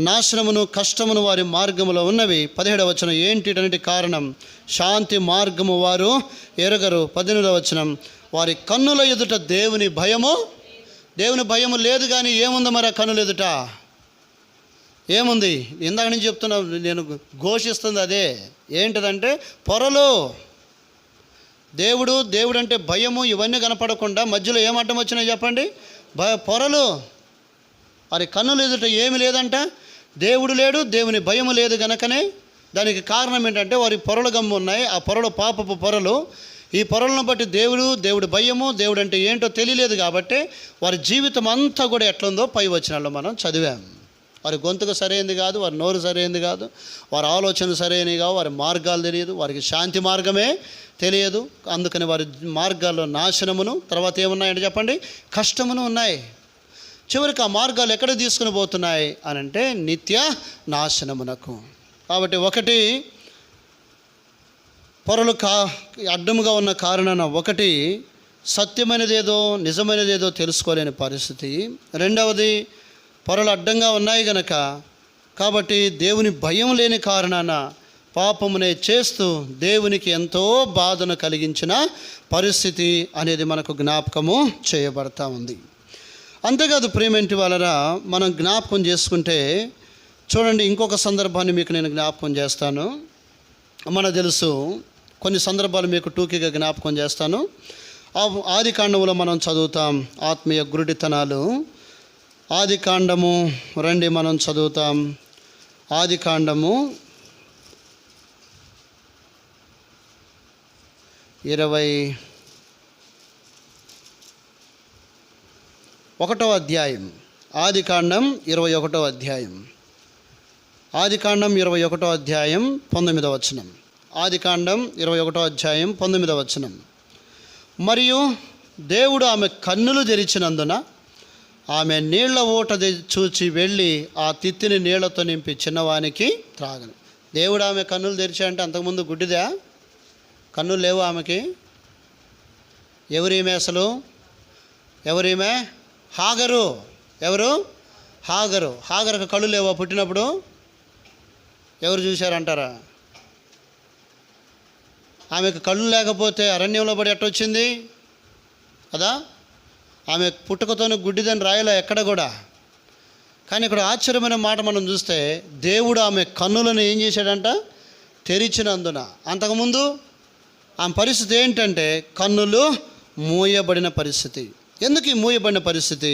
నాశనమును కష్టమును వారి మార్గములో ఉన్నవి. 17వ వచనం, ఏంటిటన్నిటి కారణం? శాంతి మార్గము వారు ఎరగరు. 18వ వచనం, వారి కన్నుల ఎదుట దేవుని భయము లేదు. కానీ ఏముంది మరి ఆ కన్నుల ఎదుట? ఏముంది? ఇందాక నుంచి చెప్తున్నా, నేను ఘోషిస్తుంది అదే. ఏంటిదంటే పొరలు. దేవుడు అంటే భయము, ఇవన్నీ కనపడకుండా మధ్యలో ఏం అడ్డం వచ్చినాయి చెప్పండి? పొరలు. వారి కన్నుల ఎదుట ఏమి లేదంట? దేవుడు లేడు, దేవుని భయము లేదు. గనకనే దానికి కారణం ఏంటంటే వారి పొరలు గమ్ము ఉన్నాయి. ఆ పొరలు పాపపు పొరలు. ఈ పొరలను బట్టి దేవుడి భయము, దేవుడు అంటే ఏంటో తెలియలేదు. కాబట్టి వారి జీవితం అంతా కూడా ఎట్లుందో పై వచనాల్లో మనం చదివాం. వారి గొంతుకు సరైనది కాదు, వారి నోరు సరైనది కాదు, వారి ఆలోచనలు సరైనవి కావు, వారి మార్గాలు తెలియదు, వారికి శాంతి మార్గమే తెలియదు. అందుకని వారి మార్గాల్లో నాశనమును, తర్వాత ఏమున్నాయంటే చెప్పండి? కష్టమును ఉన్నాయి. చివరికి ఆ మార్గాలు ఎక్కడ తీసుకుని పోతున్నాయి అని అంటే నిత్య నాశనమునకు. కాబట్టి ఒకటి పొరలు అడ్డముగా ఉన్న కారణాన ఒకటి సత్యమైనదేదో నిజమైనదేదో తెలుసుకోలేని పరిస్థితి. రెండవది పొరలు అడ్డంగా ఉన్నాయి గనక కాబట్టి దేవుని భయం లేని కారణాన పాపమునే చేస్తూ దేవునికి ఎంతో బాధను కలిగించిన పరిస్థితి అనేది మనకు జ్ఞాపకము చేయబడతా ఉంది. అంతేకాదు ప్రియమేంటి వాళ్ళరా, మనం జ్ఞాపకం చేసుకుంటే చూడండి, ఇంకొక సందర్భాన్ని మీకు నేను జ్ఞాపకం చేస్తాను. మనకు తెలుసు, కొన్ని సందర్భాలు మీకు టూకీగా జ్ఞాపకం చేస్తాను. ఆది కాండములో మనం చదువుతాం ఆత్మీయ గురుడితనాలు. ఆది కాండము రండి, మనం చదువుతాం. ఆది కాండము 21వ అధ్యాయం. ఆది కాండం 21వ అధ్యాయం. ఆది కాండం 21వ అధ్యాయం 19వ వచనం. ఆది కాండం 21వ అధ్యాయం 19వ వచనం. మరియు దేవుడు ఆమె కన్నులు తెరిచినందున ఆమె నీళ్ల ఊట చూచి వెళ్ళి ఆ తిత్తిని నీళ్లతో నింపి చిన్నవానికి త్రాగను. దేవుడు ఆమె కన్నులు తెరిచాడంటే అంతకుముందు గుడ్డిదా? కన్నులు లేవు ఆమెకి. ఎవరీమె అసలు? ఎవరీమె? హాగరు. ఎవరు? హాగరు. హాగరుకు కళ్ళు లేవా పుట్టినప్పుడు? ఎవరు చూశారంటారా? ఆమెకు కళ్ళు లేకపోతే అరణ్యంలో పడి ఎట్టొచ్చింది కదా? ఆమె పుట్టుకతోనే గుడ్డిదని రాయలే ఎక్కడ కూడా. కానీ ఇక్కడ ఆశ్చర్యమైన మాట మనం చూస్తే దేవుడు ఆమె కన్నులను ఏం చేశాడంట? తెరిచినందున. అంతకుముందు ఆమె పరిస్థితి ఏంటంటే కన్నులు మూయబడిన పరిస్థితి. ఎందుకు ఈ మూయబడిన పరిస్థితి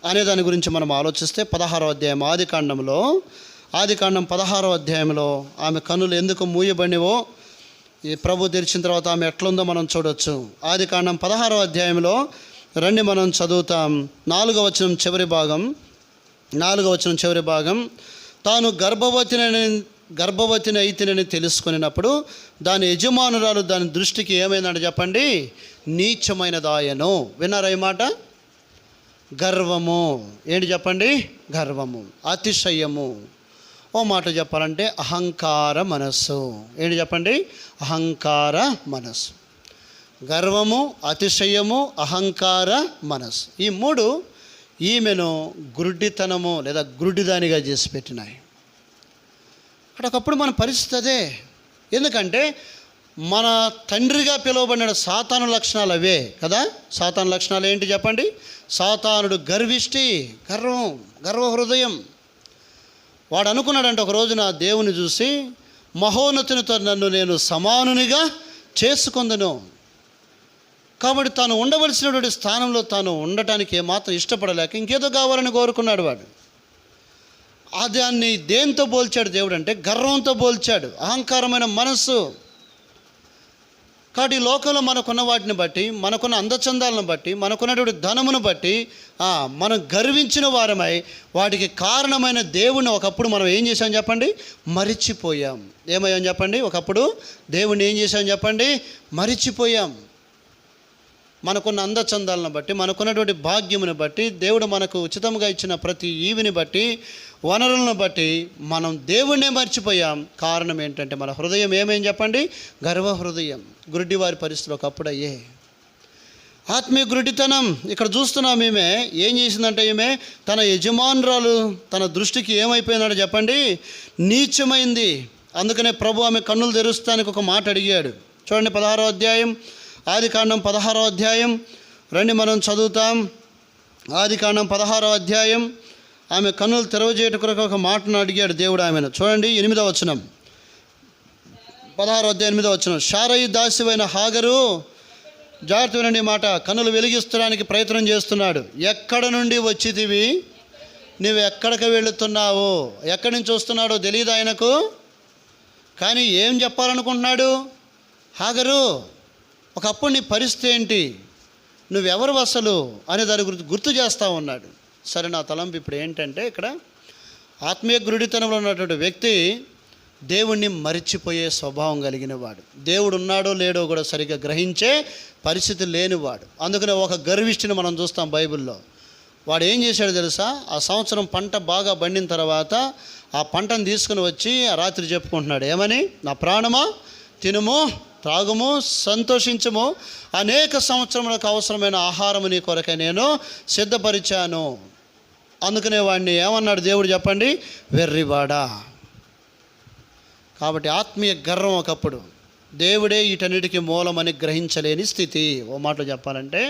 అనే దాని గురించి మనం ఆలోచిస్తే 16వ అధ్యాయం ఆది కాండం 16వ అధ్యాయంలో ఆమె కన్నులు ఎందుకు మూయబడినవో ఈ ప్రభు తెరిచిన తర్వాత ఆమె ఎట్లుందో మనం చూడొచ్చు. ఆది కాండం 16వ అధ్యాయంలో రండి, మనం చదువుతాం. 4వ వచనం చివరి భాగం. తాను గర్భవతిని అయితేనని తెలుసుకున్నప్పుడు దాని యజమానురాలు దాని దృష్టికి ఏమైందంటే చెప్పండి, నీచమైనదాయను. విన్నారా ఈ మాట? గర్వము. ఏంటి చెప్పండి? గర్వము, అతిశయము. ఓ మాట చెప్పాలంటే అహంకార మనస్సు. ఏంటి చెప్పండి? అహంకార మనస్సు. గర్వము, అతిశయము, అహంకార మనస్సు. ఈ మూడు ఈమెను గుడ్డితనము లేదా గుడ్డిదానిగా చేసి పెట్టినాయి. ఒకప్పుడు మన పరిస్థితి అదే. ఎందుకంటే మన తండ్రిగా పిలువబడిన సాతాను లక్షణాలు అవే కదా. సాతాను లక్షణాలు ఏంటి చెప్పండి? సాతానుడు గర్విష్టి, గర్వ హృదయం. వాడు అనుకున్నాడంటే ఒక రోజున దేవుని చూసి, మహోన్నతునితో నన్ను నేను సమానునిగా చేసుకొందును. కాబట్టి తాను ఉండవలసినటువంటి స్థానంలో తాను ఉండటానికి ఏమాత్రం ఇష్టపడలేక ఇంకేదో కావాలని కోరుకున్నాడు వాడు. దాన్ని దేంతో పోల్చాడు దేవుడు అంటే గర్వంతో పోల్చాడు, అహంకారమైన మనస్సు. కాబట్టి ఈ లోకంలో మనకున్న వాటిని బట్టి, మనకున్న అందచందాలను బట్టి, మనకున్నటువంటి ధనమును బట్టి మనం గర్వించిన వారమై వాటికి కారణమైన దేవుణ్ణి ఒకప్పుడు మనం ఏం చేశాం చెప్పండి? మరిచిపోయాం. ఏమయ్యాం చెప్పండి? ఒకప్పుడు దేవుణ్ణి ఏం చేశాం చెప్పండి? మరిచిపోయాం. మనకున్న అందచందాలను బట్టి, మనకున్నటువంటి భాగ్యమును బట్టి, దేవుడు మనకు ఉచితంగా ఇచ్చిన ప్రతి ఈవిని బట్టి, వనరులను బట్టి మనం దేవుణ్ణే మర్చిపోయాం. కారణం ఏంటంటే మన హృదయం ఏమేం చెప్పండి? గర్వ హృదయం. గురుడివారి పరిస్థితులు ఒకప్పుడు అయ్యే. ఆత్మీయ గురుడితనం ఇక్కడ చూస్తున్నాం. ఈమె ఏం చేసిందంటే ఈమె తన యజమానురాలు తన దృష్టికి ఏమైపోయిందంటే చెప్పండి? నీచమైంది. అందుకనే ప్రభు ఆమె కన్నులు తెరుస్తానికి ఒక మాట అడిగాడు. చూడండి 16వ అధ్యాయం, ఆది కాండం 16వ అధ్యాయం రండి, మనం చదువుతాం. ఆది కాండం 16వ అధ్యాయం. ఆమె కన్నులు తెరవజేయట కొరకు ఒక మాటను అడిగాడు దేవుడు ఆమెను. చూడండి 8వ వచనం, 16వ అధ్యాయం 8వ వచనం. శారయి దాసివైన హాగరు, జాగ్రత్త వినండి మాట, కన్నులు వెలిగిస్తడానికి ప్రయత్నం చేస్తున్నాడు. ఎక్కడ నుండి వచ్చితివి? నువ్వు ఎక్కడికి వెళుతున్నావు? ఎక్కడి నుంచి వస్తున్నాడో తెలియదు ఆయనకు. కానీ ఏం చెప్పాలనుకుంటున్నాడు? హాగరు, ఒకప్పుడు నీ పరిస్థితి ఏంటి, నువ్వెవరు అసలు అనే దాని గురించి గుర్తు చేస్తూ ఉన్నాడు. సరే, నా తలంపు ఇప్పుడు ఏంటంటే ఇక్కడ ఆత్మీయ గురుడితనంలో ఉన్నటువంటి వ్యక్తి దేవుణ్ణి మరిచిపోయే స్వభావం కలిగిన వాడు. దేవుడు ఉన్నాడో లేడో కూడా సరిగ్గా గ్రహించే పరిస్థితి లేనివాడు. అందుకనే ఒక గర్విష్ఠిని మనం చూస్తాం బైబిల్లో. వాడు ఏం చేశాడు తెలుసా? ఆ సంవత్సరం పంట బాగా పండిన తర్వాత ఆ పంటను తీసుకుని వచ్చి ఆ రాత్రి చెప్పుకుంటున్నాడు, ఏమని? నా ప్రాణమా, తినుము, త్రాగుము, సంతోషించము, అనేక సంవత్సరములకు అవసరమైన ఆహారము నీ కొరకై నేను సిద్ధపరిచాను. అందుకనే వాడిని ఏమన్నాడు దేవుడు చెప్పండి? వెర్రివాడా. కాబట్టి ఆత్మీయ గర్వం ఒకప్పుడు దేవుడే వీటన్నిటికీ మూలమని గ్రహించలేని స్థితి. ఓ మాటలో చెప్పాలంటే,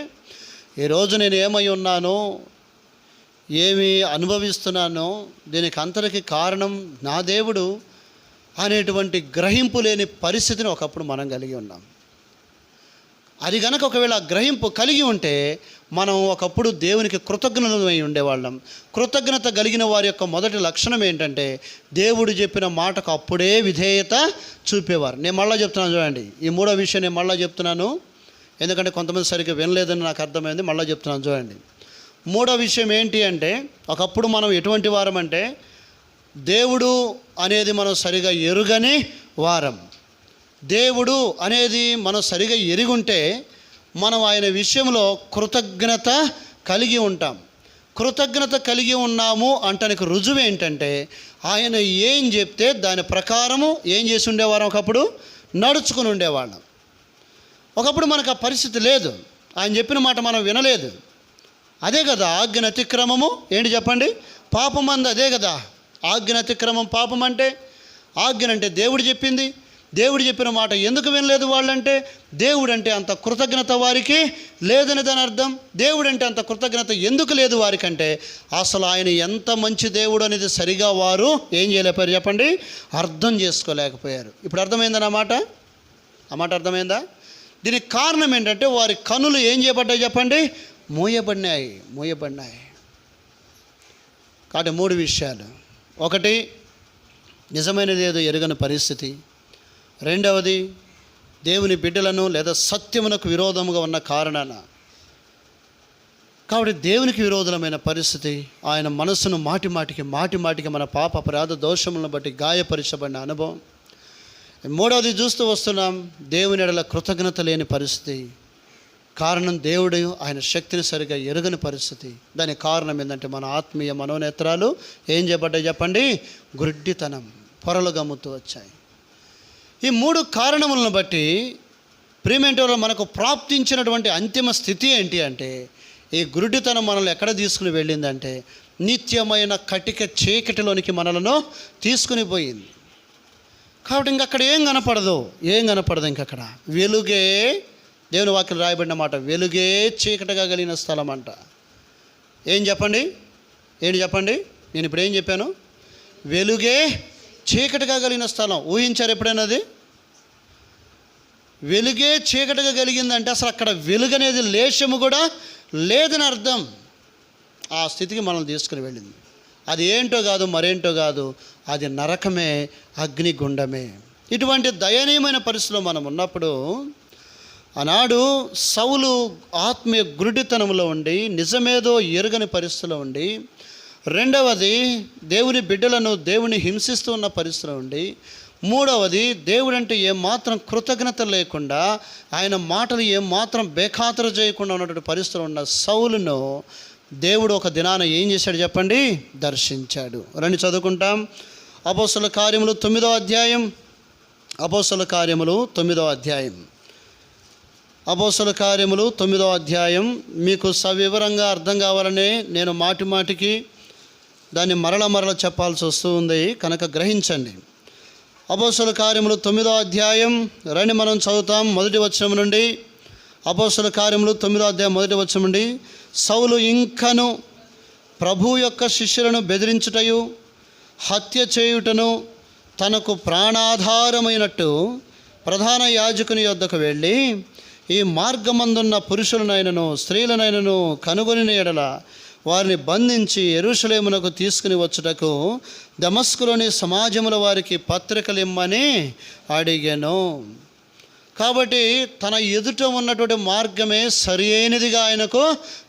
ఈరోజు నేను ఏమై ఉన్నాను, ఏమి అనుభవిస్తున్నానో దీనికి అంతటికి కారణం నా దేవుడు అనేటువంటి గ్రహింపు లేని పరిస్థితిని ఒకప్పుడు మనం కలిగి ఉన్నాం. అది కనుక ఒకవేళ గ్రహింపు కలిగి ఉంటే మనం ఒకప్పుడు దేవునికి కృతజ్ఞతమై ఉండేవాళ్ళం. కృతజ్ఞత కలిగిన వారి యొక్క మొదటి లక్షణం ఏంటంటే దేవుడు చెప్పిన మాటకు అప్పుడే విధేయత చూపేవారు. నేను మళ్ళీ చెప్తున్నాను చూడండి, ఈ మూడో విషయం నేను మళ్ళీ చెప్తున్నాను, ఎందుకంటే కొంతమంది సరిగ్గా వినలేదని నాకు అర్థమైంది. మళ్ళీ చెప్తున్నాను చూడండి. మూడో విషయం ఏంటి అంటే, ఒకప్పుడు మనం ఎటువంటి వారం అంటే దేవుడు అనేది మనం సరిగా ఎరుగని వారం. దేవుడు అనేది మనం సరిగా ఎరుగుంటే మనం ఆయన విషయంలో కృతజ్ఞత కలిగి ఉంటాం. కృతజ్ఞత కలిగి ఉన్నాము అంటానికి రుజువు ఏంటంటే ఆయన ఏం చెప్తే దాని ప్రకారము ఏం చేసి ఉండేవారం, ఒకప్పుడు నడుచుకుని ఉండేవాళ్ళం. ఒకప్పుడు మనకు ఆ పరిస్థితి లేదు, ఆయన చెప్పిన మాట మనం వినలేదు. అదే కదా ఆజ్ఞ అతిక్రమము. ఏంటి చెప్పండి? పాపం అంది అదే కదా ఆజ్ఞ అతిక్రమం. పాపం అంటే ఆజ్ఞ అంటే దేవుడు చెప్పింది, దేవుడు చెప్పిన మాట ఎందుకు వినలేదు వాళ్ళంటే దేవుడు అంటే అంత కృతజ్ఞత వారికి లేదని దాని అర్థం. దేవుడు అంటే అంత కృతజ్ఞత ఎందుకు లేదు వారికంటే అసలు ఆయన ఎంత మంచి దేవుడు అనేది సరిగా వారు ఏం చేయలేకపోయారు చెప్పండి, అర్థం చేసుకోలేకపోయారు. ఇప్పుడు అర్థమైందా ఆ మాట అర్థమైందా? దీనికి కారణం ఏంటంటే వారి కనులు ఏం చేయబడ్డాయి చెప్పండి, మూయబడినాయి. కాబట్టి మూడు విషయాలు. ఒకటి, నిజమైనది ఏదో ఎరుగని పరిస్థితి. రెండవది, దేవుని బిడ్డలను లేదా సత్యమునకు విరోధముగా ఉన్న కారణాన. కాబట్టి దేవునికి విరోధమైన పరిస్థితి, ఆయన మనస్సును మాటిమాటికి మన పాప అపరాధ దోషములను బట్టి గాయపరచబడిన అనుభవం. మూడవది చూస్తూ వస్తున్నాం, దేవుని ఎడల కృతజ్ఞత లేని పరిస్థితి. కారణం దేవుడు ఆయన శక్తిని సరిగా ఎరుగని పరిస్థితి. దానికి కారణం ఏంటంటే మన ఆత్మీయ మనోనేత్రాలు ఏం చేయబడ్డాయి చెప్పండి, గుడ్డితనం, పొరలు గమ్ముతూ వచ్చాయి. ఈ మూడు కారణములను బట్టి ప్రియమైనవారు మనకు ప్రాప్తించినటువంటి అంతిమ స్థితి ఏంటి అంటే ఈ గుడ్డితనం మనల్ని ఎక్కడ తీసుకుని వెళ్ళిందంటే నిత్యమైన కటిక చీకటిలోనికి మనలను తీసుకుని పోయింది. కాబట్టి ఇంకక్కడ ఏం కనపడదు ఇంకక్కడ వెలుగే, దేవుని వాక్యం రాయబడిన మాట, వెలుగే చీకటిగా కలిగిన స్థలం అంట. ఏంటి చెప్పండి? నేను ఇప్పుడు ఏం చెప్పాను? వెలుగే చీకటిగా కలిగిన స్థలం. ఊహించారు ఎప్పుడైనాది? వెలుగే చీకటిగా కలిగిందంటే అసలు అక్కడ వెలుగు అనేది లేశము కూడా లేదని అర్థం. ఆ స్థితికి మనల్ని తీసుకుని వెళ్ళింది. అది ఏంటో కాదు, మరేంటో కాదు, అది నరకమే, అగ్నిగుండమే. ఇటువంటి దయనీయమైన పరిస్థితిలో మనం ఉన్నప్పుడు ఆనాడు సౌలు ఆత్మీయ గురుడితనంలో ఉండి నిజమేదో ఎరుగని పరిస్థితిలో ఉండి, రెండవది దేవుని బిడ్డలను దేవుని హింసిస్తూ ఉన్న పరిస్థితిలో ఉండి, మూడవది దేవుడంటే ఏమాత్రం కృతజ్ఞత లేకుండా ఆయన మాటలు ఏమాత్రం బేఖాతరు చేయకుండా ఉన్నటువంటి పరిస్థితులు ఉన్న సౌలును దేవుడు ఒక దినాన ఏం చేశాడు చెప్పండి, దర్శించాడు. రండి చదువుకుంటాం. అపోస్తలుల కార్యములు 9వ అధ్యాయం. అపోస్తలుల కార్యములు 9వ అధ్యాయం. అపోస్తలుల కార్యములు 9వ అధ్యాయం. మీకు సవివరంగా అర్థం కావాలనే నేను మాటికి దాన్ని మరల చెప్పాల్సి వస్తూ ఉంది కనుక గ్రహించండి. అపోస్తలుల కార్యములు 9వ అధ్యాయం. రండి మనం చదువుతాం మొదటి వచనం నుండి. అపోస్తలుల కార్యములు 9వ అధ్యాయం మొదటి వచనం నుండి. సౌలు ఇంకను ప్రభు యొక్క శిష్యులను బెదిరించుటయు హత్య చేయుటను తనకు ప్రాణాధారమైనట్టు ప్రధాన యాజకుని యొద్దకు వెళ్ళి ఈ మార్గమందున్న పురుషులనైనను స్త్రీలనైనను కనుగొనిన ఎడల వారిని బంధించి యెరూషలేమునకు తీసుకుని వచ్చుటకు దమస్కులోని సమాజముల వారికి పత్రికలు ఇమ్మని అడిగాను. కాబట్టి తన ఎదుట ఉన్నటువంటి మార్గమే సరి అయినదిగా ఆయనకు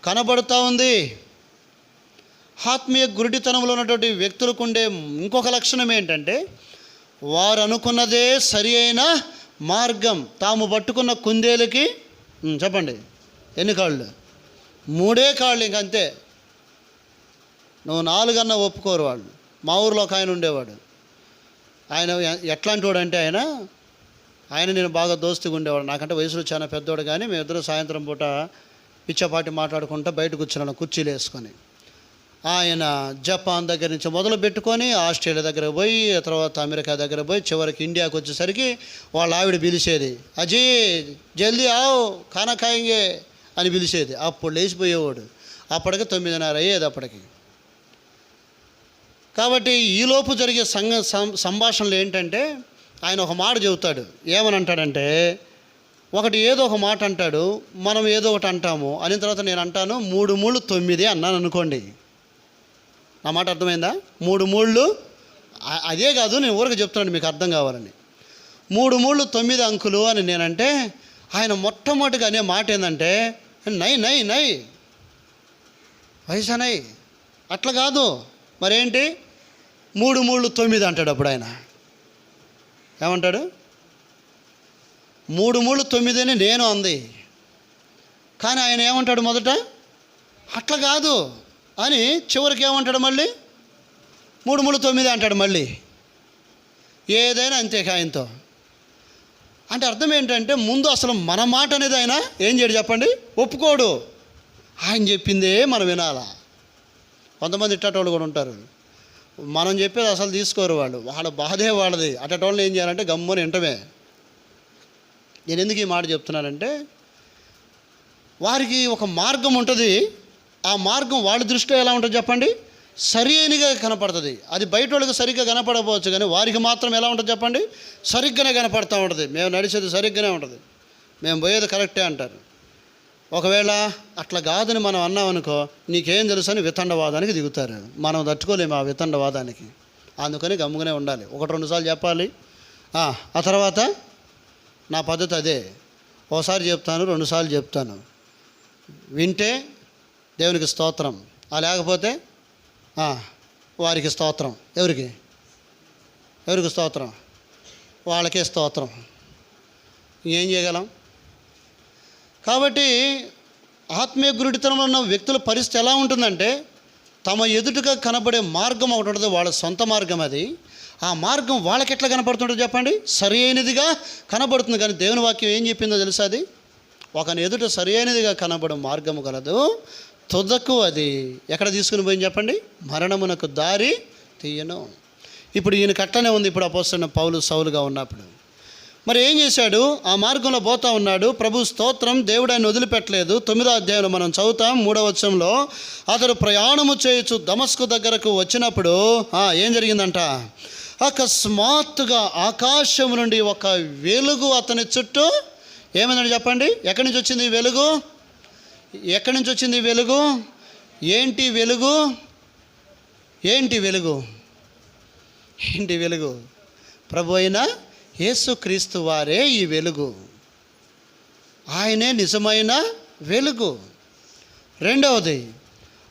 కనబడుతూ ఉంది. ఆత్మీయ గురుడితనంలో ఉన్నటువంటి వ్యక్తులకు ఉండే ఇంకొక లక్షణం ఏంటంటే వారు అనుకున్నదే సరి అయిన మార్గం. తాము పట్టుకున్న కుందేలుకి చెప్పండి ఎన్ని కాళ్ళు? 3 కాళ్ళు, ఇంకంతే. నువ్వు 4 అన్నా ఒప్పుకోరు వాళ్ళు. మా ఊరిలో ఒక ఆయన ఉండేవాడు. ఆయన ఎట్లాంటి వాడు అంటే ఆయన నేను బాగా దోస్తుగా ఉండేవాడు. నాకంటే వయసులో చాలా పెద్దవాడు, కానీ మేమిద్దరం సాయంత్రం పూట పిచ్చపాటి మాట్లాడుకుంటూ బయట కూర్చున్నాను కుర్చీలు వేసుకొని. ఆయన జపాన్ దగ్గర నుంచి మొదలు పెట్టుకొని ఆస్ట్రేలియా దగ్గర పోయి, తర్వాత అమెరికా దగ్గర పోయి, చివరికి ఇండియాకి వచ్చేసరికి వాళ్ళ ఆవిడ పిలిచేది, అజీ జల్దీ ఆవ్ ఖానా ఖాయింగే అని పిలిచేది. అప్పుడు లేచిపోయేవాడు. అప్పటికి 9:30 అయ్యేది అప్పటికి. కాబట్టి ఈలోపు జరిగే సంభాషణలు ఏంటంటే, ఆయన ఒక మాట చెబుతాడు. ఏమని అంటాడంటే, ఏదో ఒక మాట అంటాడు, మనం ఏదో ఒకటి అంటాము. అయిన తర్వాత నేను అంటాను 3 3 9 అన్నాను అనుకోండి. నా మాట అర్థమైందా? 3 3 అదే కాదు, నేను ఊరికి చెప్తున్నాను మీకు అర్థం కావాలని. 3 3 9 అంకులు అని నేనంటే, ఆయన మొట్టమొదటిగా అనే మాట ఏంటంటే, నై నై నై వయసా నై. అట్లా కాదు, మరేంటి 3 3 9 అంటాడు. అప్పుడు ఆయన ఏమంటాడు? 3 3 9 అని నేను అంది, కానీ ఆయన ఏమంటాడు మొదట? అట్లా కాదు అని చివరికి ఏమంటాడు? మళ్ళీ 3 3 9 అంటాడు. మళ్ళీ ఏదైనా అంతే ఆయనతో. అంటే అర్థం ఏంటంటే, ముందు అసలు మన మాట అనేది ఆయన ఏం చేయడు చెప్పండి, ఒప్పుకోడు. ఆయన చెప్పిందే మనం వినాలా. కొంతమంది ఇట్టేటోళ్ళు కూడా ఉంటారు, మనం చెప్పేది అసలు తీసుకోరు వాళ్ళు, వాళ్ళ బాధే వాళ్ళది. అట్టేటోళ్ళని ఏం చేయాలంటే గమ్ముని వింటమే. నేను ఎందుకు ఈ మాట చెప్తున్నానంటే, వారికి ఒక మార్గం ఉంటుంది. ఆ మార్గం వాళ్ళ దృష్టిలో ఎలా ఉంటుంది చెప్పండి? సరి అయినగా కనపడుతుంది. అది బయట వాళ్ళకి సరిగ్గా కనపడకపోవచ్చు, కానీ వారికి మాత్రం ఎలా ఉంటుంది చెప్పండి? సరిగ్గానే కనపడుతూ ఉంటుంది. మేము నడిచేది సరిగ్గానే ఉంటుంది, మేము పోయేది కరెక్టే అంటారు. ఒకవేళ అట్లా కాదని మనం అన్నామనుకో, నీకేం తెలుసు అని వితండవాదానికి దిగుతారు. మనం తట్టుకోలేము ఆ వితండవాదానికి. అందుకని గమ్ముగానే ఉండాలి. 1 2 సార్లు చెప్పాలి. ఆ తర్వాత నా పద్ధతి అదే, ఓసారి చెప్తాను, 2 సార్లు చెప్తాను. వింటే దేవునికి స్తోత్రం, లేకపోతే వారికి స్తోత్రం. ఎవరికి స్తోత్రం? వాళ్ళకే స్తోత్రం. ఏం చేయగలం? కాబట్టి ఆత్మీయ గురుడితనంలో ఉన్న వ్యక్తుల పరిస్థితి ఎలా ఉంటుందంటే, తమ ఎదుటిగా కనబడే మార్గం ఒకటి ఉంటుంది, వాళ్ళ సొంత మార్గం. అది ఆ మార్గం వాళ్ళకి ఎట్లా కనపడుతుంటుంది చెప్పండి? సరి అయినదిగా కనబడుతుంది. కానీ దేవుని వాక్యం ఏం చెప్పిందో తెలుసా? అది ఒకని ఎదుట సరి అయినదిగా కనబడే మార్గము కలదు, తుదకు అది ఎక్కడ తీసుకుని పోయింది చెప్పండి? మరణమునకు దారి తీయను. ఇప్పుడు ఈయనకి అట్లనే ఉంది. ఇప్పుడు అపోస్తలుడైన పౌలు సౌలుగా ఉన్నప్పుడు మరి ఏం చేశాడు? ఆ మార్గంలో పోతా ఉన్నాడు. ప్రభు స్తోత్రం, దేవుడు ఆయన వదిలిపెట్టలేదు. 9వ అధ్యాయంలో మనం చదువుతాం, 3వ వచనంలో, అతడు ప్రయాణము చేయొచ్చు దమస్కు దగ్గరకు వచ్చినప్పుడు ఏం జరిగిందంట? అకస్మాత్తుగా ఆకాశం నుండి ఒక వెలుగు అతని చుట్టూ ఏమైందండి చెప్పండి? ఎక్కడి నుంచి వచ్చింది ఈ వెలుగు? ఎక్కడి నుంచి వచ్చింది ఈ వెలుగు? ఏంటి వెలుగు? ఏంటి వెలుగు? ఏంటి వెలుగు? ప్రభు అయిన యేసుక్రీస్తు వారే ఈ వెలుగు. ఆయనే నిజమైన వెలుగు. రెండవది,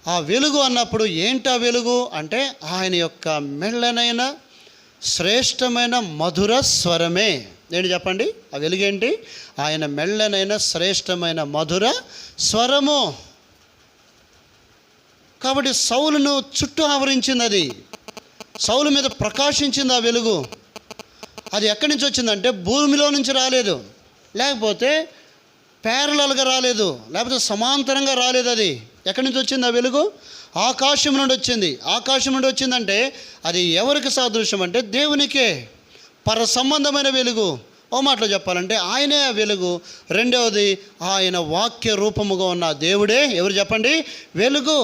ఆ వెలుగు అన్నప్పుడు ఏంటి ఆ వెలుగు అంటే, ఆయన యొక్క మెల్లనైన శ్రేష్టమైన మధుర స్వరమే. ఏంటి చెప్పండి? ఆ వెలుగేంటి? ఆయన మెల్లనైన శ్రేష్టమైన మధుర స్వరము. కాబట్టి సౌలును చుట్టూ ఆవరించింది. అది సౌలు మీద ప్రకాశించింది ఆ వెలుగు. అది ఎక్కడి నుంచి వచ్చిందంటే, భూమిలో నుంచి రాలేదు, లేకపోతే ప్యారలల్గా రాలేదు, లేకపోతే సమాంతరంగా రాలేదు. అది ఎక్కడి నుంచి వచ్చింది ఆ వెలుగు? ఆకాశం నుండి వచ్చింది. ఆకాశం నుండి వచ్చిందంటే అది ఎవరికి సాదృశ్యం అంటే దేవునికే. పర సంబంధమైన వెలుగు. ఓ మాటలో చెప్పాలంటే ఆయనే ఆ వెలుగు. రెండవది, ఆయన వాక్య రూపముగా ఉన్న దేవుడే ఎవరు చెప్పండి? వెలుగు.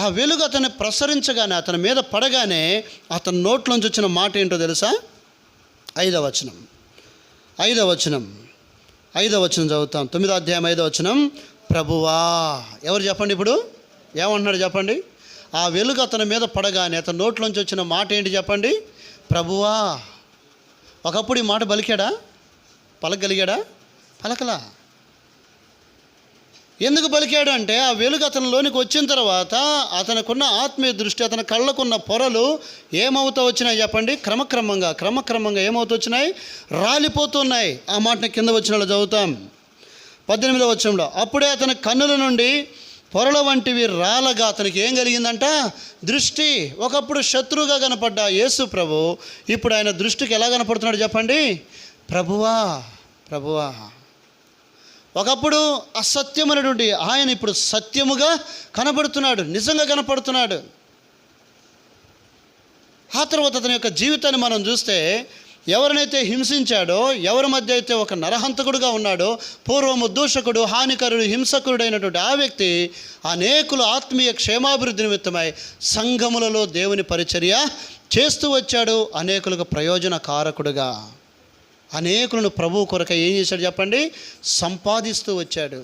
ఆ వెలుగు అతన్ని ప్రసరించగానే, అతని మీద పడగానే, అతని నోట్లోంచి వచ్చిన మాట ఏంటో తెలుసా? 5వ వచనం చదువుతాం. 9వ అధ్యాయం 5వ వచనం. ప్రభువా. ఎవరు చెప్పండి? ఇప్పుడు ఏమంటున్నాడు చెప్పండి? ఆ వెలుగు అతని మీద పడగానే అతని నోట్లోంచి వచ్చిన మాట ఏంటి చెప్పండి? ప్రభువా. ఒకప్పుడు ఈ మాట పలకగలిగాడా? పలకలా. ఎందుకు పలికాడు అంటే, ఆ వెలుగు అతనిలోనికి వచ్చిన తర్వాత అతనికున్న ఆత్మీయ దృష్టి, అతని కళ్ళకున్న పొరలు ఏమవుతూ వచ్చినాయి చెప్పండి? క్రమక్రమంగా ఏమవుతూ వచ్చినాయి? రాలిపోతున్నాయి. ఆ మాటని కింద వచ్చిన చదువుతాం. 18వ వచనంలో, అప్పుడే అతని కన్నుల నుండి పొరల వంటివి రాలగా అతనికి ఏం కలిగిందంట? దృష్టి. ఒకప్పుడు శత్రువుగా కనపడ్డ యేసు ప్రభు ఇప్పుడు ఆయన దృష్టికి ఎలా కనపడుతున్నాడు చెప్పండి? ప్రభువా, ప్రభువా. ఒకప్పుడు అసత్యమైనటువంటి ఆయన ఇప్పుడు సత్యముగా కనబడుతున్నాడు, నిజంగా కనపడుతున్నాడు. ఆ తర్వాత అతని యొక్క జీవితాన్ని మనం చూస్తే ఎవరినైతే హింసించాడో, ఎవరి మధ్య అయితే ఒక నరహంతకుడుగా ఉన్నాడో, పూర్వము దూషకుడు, హానికరుడు, హింసకుడైనటువంటి ఆ వ్యక్తి అనేకులు ఆత్మీయ క్షేమాభివృద్ధి నిమిత్తమై సంఘములలో దేవుని పరిచర్య చేస్తూ వచ్చాడు. అనేకులకు ప్రయోజనకారకుడుగా అనేకులను ప్రభువు కొరకు ఏం చేశాడు చెప్పండి? సంపాదిస్తూ వచ్చాడు.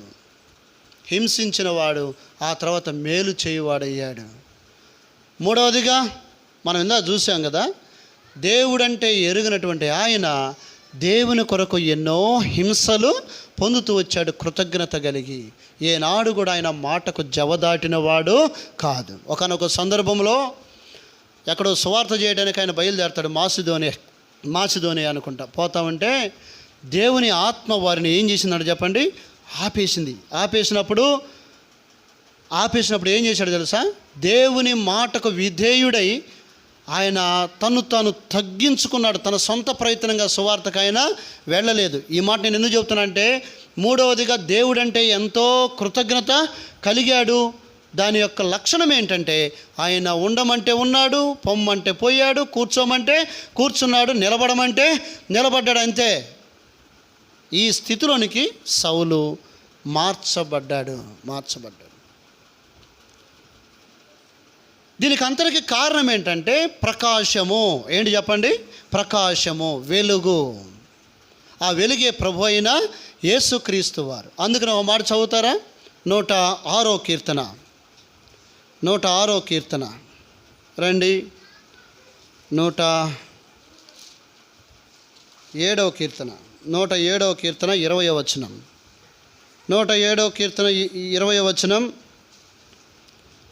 హింసించిన వాడు ఆ తర్వాత మేలు చేయువాడయ్యాడు. మూడవదిగా మనం ఇందాక చూసాం కదా, దేవుడంటే ఎరుగినటువంటి ఆయన దేవుని కొరకు ఎన్నో హింసలు పొందుతూ వచ్చాడు కృతజ్ఞత కలిగి. ఏనాడు కూడా ఆయన మాటకు జవదాటిన వాడు కాదు. ఒకానొక సందర్భంలో ఎక్కడో సువార్త చేయడానికి ఆయన బయలుదేరతాడు. మాసిదోని అనుకుంటా పోతామంటే దేవుని ఆత్మ వారిని ఏం చేసిందంటే చెప్పండి? ఆపేసినప్పుడు ఏం చేశాడు తెలుసా? దేవుని మాటకు విధేయుడై ఆయన తాను తగ్గించుకున్నాడు. తన సొంత ప్రయత్నంగా సువార్తకు ఆయన వెళ్ళలేదు. ఈ మాట నేను ఎందుకు చెప్తున్నానంటే, మూడవదిగా దేవుడంటే ఎంతో కృతజ్ఞత కలిగాడు. దాని యొక్క లక్షణం ఏంటంటే, ఆయన ఉండమంటే ఉన్నాడు, పొమ్మంటే పోయాడు, కూర్చోమంటే కూర్చున్నాడు, నిలబడమంటే నిలబడ్డాడు, అంతే. ఈ స్థితిలోనికి సౌలు మార్చబడ్డాడు. దీనికి అంతటికి కారణం ఏంటంటే ప్రకాశము. ఏంటి చెప్పండి? ప్రకాశము, వెలుగు. ఆ వెలుగే ప్రభు అయిన యేసుక్రీస్తు వారు. అందుకని ఒక మాట చదువుతారా? 106వ కీర్తన రండి. 107వ కీర్తన 20వ వచనం. 107వ కీర్తన 20వ వచనం.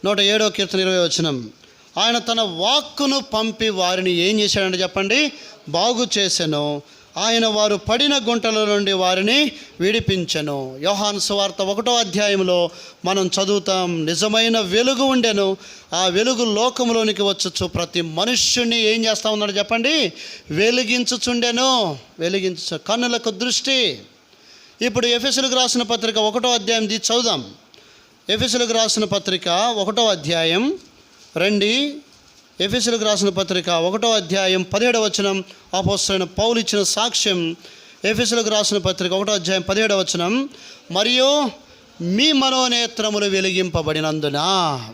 107వ కీర్తన 20వ వచనం. ఆయన తన వాక్కును పంపి వారిని ఏం చేశాడంటే చెప్పండి? బాగు చేసెను. ఆయన వారు పడిన గుంటల నుండి వారిని విడిపించెను. యోహాను సువార్త 1వ అధ్యాయంలో మనం చదువుతాం, నిజమైన వెలుగు ఉండెను, ఆ వెలుగు లోకంలోనికి వచ్చుచు ప్రతి మనుష్యుని ఏం చేస్తూ ఉన్నాడు చెప్పండి? వెలిగించుచుండెను. కన్నులకు దృష్టి. ఇప్పుడు ఎఫెసీయులకు రాసిన పత్రిక 1వ అధ్యాయం చదువుదాం. ఎఫెసీయులకు రాసిన పత్రిక 1వ అధ్యాయం రండి. ఎఫెసీయులకు రాసిన పత్రిక 1వ అధ్యాయం 17వ వచనం. అపోస్తలుడైన పౌలు ఇచ్చిన సాక్ష్యం. ఎఫెసీయులకు రాసిన పత్రిక 1వ అధ్యాయం 17వ వచనం. మరియు మీ మనోనేత్రములు వెలిగింపబడినందున.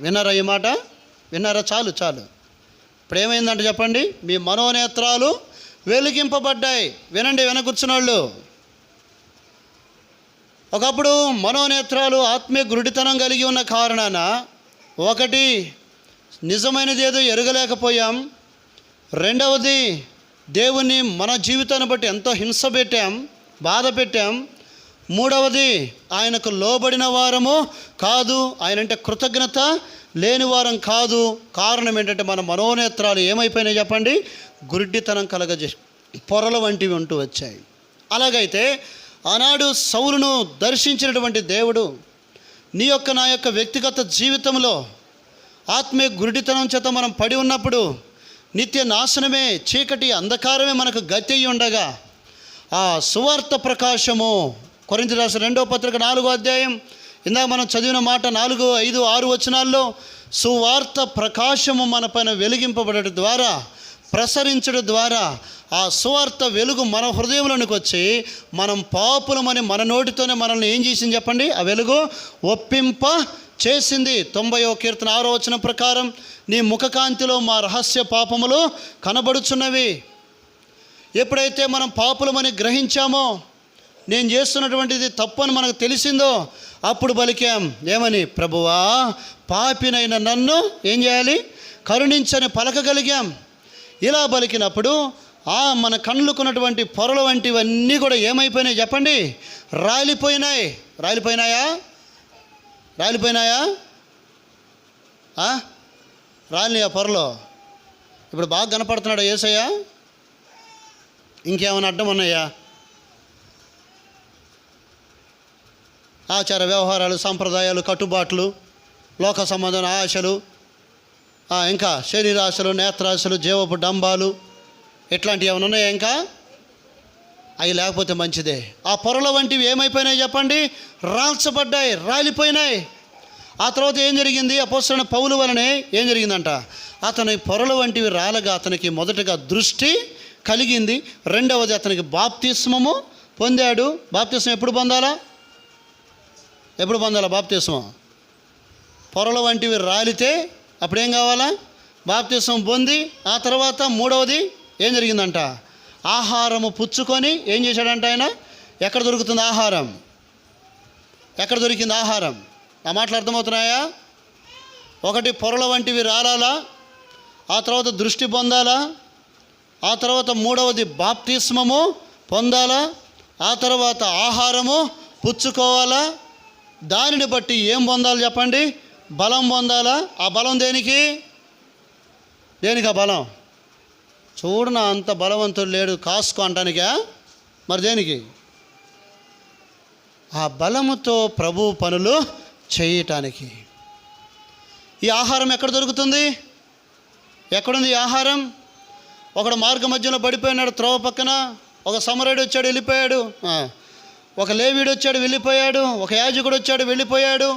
విన్నారా ఈ మాట? విన్నారా? చాలు. ఇప్పుడు ఏమైందంటే చెప్పండి? మీ మనోనేత్రాలు వెలిగింపబడ్డాయి. వినండి, కూర్చున్న వాళ్ళు. ఒకప్పుడు మనోనేత్రాలు ఆత్మీయ గురుడితనం కలిగి ఉన్న కారణాన ఒకటి నిజమైనది ఏదో ఎరగలేకపోయాం. రెండవది దేవుని మన జీవితాన్ని బట్టి ఎంతో హింస పెట్టాం, బాధ పెట్టాం. మూడవది ఆయనకు లోబడిన వారము కాదు, ఆయనంటే కృతజ్ఞత లేని వారం కాదు. కారణం ఏంటంటే మన మనోనేత్రాలు ఏమైపోయినాయి చెప్పండి? గురుడితనం పొరల వంటివి ఉంటూ వచ్చాయి. అలాగైతే ఆనాడు సౌలును దర్శించినటువంటి దేవుడు నీ యొక్క నా యొక్క వ్యక్తిగత జీవితంలో ఆత్మీయ గురుడితనం చేత మనం పడి ఉన్నప్పుడు నిత్య నాశనమే, చీకటి, అంధకారమే మనకు గతి అయి ఉండగా ఆ సువార్త ప్రకాశము, కొరింథీయులకు రాసిన 2వ పత్రిక 4వ అధ్యాయం ఇందాక మనం చదివిన మాట 4, 5, 6 వచనాల్లో సువార్త ప్రకాశము మన పైన వెలిగింపబడడం ద్వారా, ప్రసరించడం ద్వారా ఆ సువార్త వెలుగు మన హృదయంలోనికి వచ్చి మనం పాపులమని మన నోటితోనే మనల్ని ఏం చేసింది చెప్పండి? ఆ వెలుగు ఒప్పింప చేసింది. 90వ కీర్తన 6వ వచనం ప్రకారం నీ ముఖకాంతిలో మా రహస్య పాపములు కనబడుచున్నవి. ఎప్పుడైతే మనం పాపులమని గ్రహించామో, నేను చేస్తున్నటువంటిది తప్పని మనకు తెలిసిందో, అప్పుడు పలికాం ఏమని? ప్రభువా, పాపినైన నన్ను ఏం చేయాలి? కరుణించని పలకగలిగాం. ఇలా పలికినప్పుడు మన కళ్ళుకున్నటువంటి పొరలు వంటివన్నీ కూడా ఏమైపోయినాయి చెప్పండి? రాలిపోయినాయి. రాలిపోయినాయా? రాలినాయా పొరలు? ఇప్పుడు బాగా కనపడుతున్నాడా యేసయ్య? ఇంకేమైనా అడ్డం ఉన్నాయా? ఆచార వ్యవహారాలు, సంప్రదాయాలు, కట్టుబాట్లు, లోక సంబంధమైన ఆశలు, ఇంకా శరీరాశలు, నేత్రాశలు, జీవపు డంబాలు, ఇట్లాంటివి ఏమైనా ఉన్నాయా? ఇంకా అవి లేకపోతే మంచిదే. ఆ పొరల వంటివి ఏమైపోయినాయి చెప్పండి? రాల్చబడ్డాయి, రాలిపోయినాయి. ఆ తర్వాత ఏం జరిగింది? అపోస్తలుడైన పౌలు వలనే ఏం జరిగిందంట? అతని పొరల వంటివి రాలగా అతనికి మొదటగా దృష్టి కలిగింది. రెండవది అతనికి బాప్తిస్మము పొందాడు. బాప్తిస్మం ఎప్పుడు పొందాలా? బాప్తిస్మం? పొరల వంటివి రాలితే అప్పుడేం కావాలా? బాప్తిస్మం పొంది ఆ తర్వాత మూడవది ఏం జరిగిందంట? ఆహారము పుచ్చుకొని ఏం చేశాడంట ఆయన? ఎక్కడ దొరుకుతుంది ఆహారం? ఎక్కడ దొరికింది ఆహారం? నా మాటలు అర్థమవుతున్నాయా? ఒకటి పొరల వంటివి రాలాలా, ఆ తర్వాత దృష్టి పొందాలా, ఆ తర్వాత మూడవది బాప్తిస్మము పొందాలా, ఆ తర్వాత ఆహారము పుచ్చుకోవాలా. దానిని బట్టి ఏం పొందాలి చెప్పండి? బలం పొందాలా. ఆ బలం దేనికి? ఆ బలం? చూడనా అంత బలవంతుడు లేడు కాసుకో అంటానికా? మరి దేనికి? ఆ బలముతో ప్రభు పనులు చేయటానికి. ఈ ఆహారం ఎక్కడ దొరుకుతుంది? ఎక్కడుంది ఈ ఆహారం? ఒకడు మార్గ మధ్యలో పడిపోయినాడు త్రోవ పక్కన. ఒక సమరయుడు వచ్చాడు, వెళ్ళిపోయాడు. ఒక లేవీడు వచ్చాడు, వెళ్ళిపోయాడు. ఒక యాజకుడు వచ్చాడు, వెళ్ళిపోయాడు.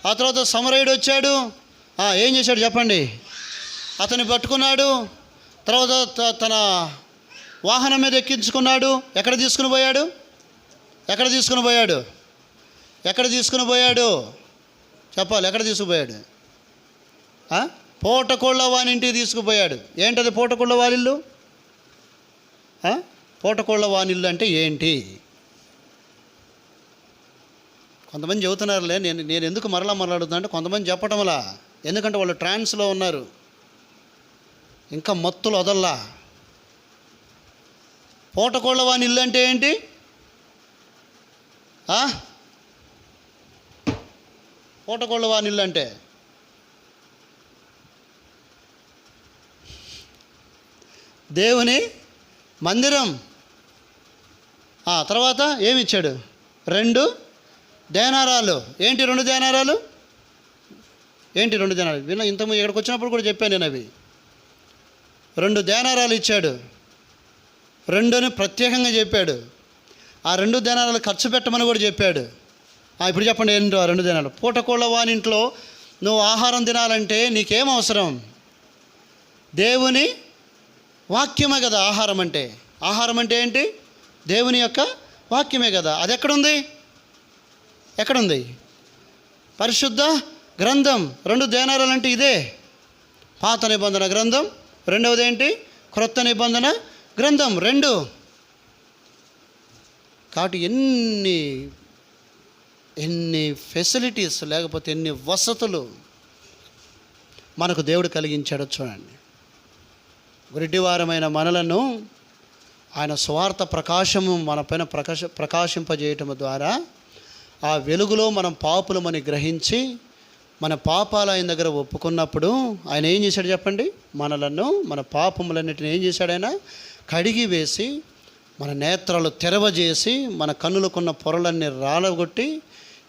ఆ తర్వాత సమరయుడు వచ్చాడు. ఏం చేశాడు చెప్పండి? అతన్ని పట్టుకున్నాడు. తర్వాత తన వాహనం మీద ఎక్కించుకున్నాడు. ఎక్కడ తీసుకుని పోయాడు? చెప్పాలి. ఎక్కడ తీసుకుపోయాడు? పూటకోళ్ళ వాని ఇంటికి తీసుకుపోయాడు. ఏంటది పూటకోళ్ళ వానిల్లు? పూటకోళ్ళ వానిల్లు అంటే ఏంటి? కొంతమంది చెబుతున్నారులే. నేను ఎందుకు మరలాడుతున్నా అంటే కొంతమంది చెప్పటంలా, ఎందుకంటే వాళ్ళు ట్రాన్స్లో ఉన్నారు, ఇంకా మత్తులు వదల్లా. పూటకోళ్ళ వాని ఇల్లు అంటే ఏంటి? పూటకోళ్ళ వాని ఇల్లు అంటే దేవుని మందిరం. తర్వాత ఏమిచ్చాడు? 2 దేనారాలు. ఏంటి 2 దేనారాలు? విన్నా, ఇంతకుముందు ఇక్కడికి వచ్చినప్పుడు కూడా చెప్పాను నేను. అవి 2 దేనారాలు ఇచ్చాడు. 2ని ప్రత్యేకంగా చెప్పాడు. ఆ 2 దేనారాలు ఖర్చు పెట్టమని కూడా చెప్పాడు. ఇప్పుడు చెప్పండి ఏంటో ఆ 2 దేనారాలు? పూటకోళ్ళ వాని ఇంట్లో నువ్వు ఆహారం తినాలంటే నీకేం అవసరం? దేవుని వాక్యమే కదా ఆహారం అంటే. ఆహారం అంటే ఏంటి? దేవుని యొక్క వాక్యమే కదా. అది ఎక్కడుంది? పరిశుద్ధ గ్రంథం. 2 దేనారాలు అంటే ఇదే. పాత నిబంధన గ్రంథం, రెండవది ఏంటి? క్రొత్త నిబంధన గ్రంథం. 2. కాబట్టి ఎన్ని ఫెసిలిటీస్, లేకపోతే ఎన్ని వసతులు మనకు దేవుడు కలిగించాడో చూడండి. గురిటివారమైన మనలను ఆయన స్వార్థ ప్రకాశము మన పైన ప్రకాశింపజేయటం ద్వారా ఆ వెలుగులో మనం పాపులమని గ్రహించి మన పాపాలు ఆయన దగ్గర ఒప్పుకున్నప్పుడు ఆయన ఏం చేశాడు చెప్పండి? మనలను, మన పాపములన్నిటిని ఏం చేశాడు? ఆయన కడిగి వేసి మన నేత్రాలు తెరవజేసి మన కన్నులకున్న పొరలన్నీ రాలగొట్టి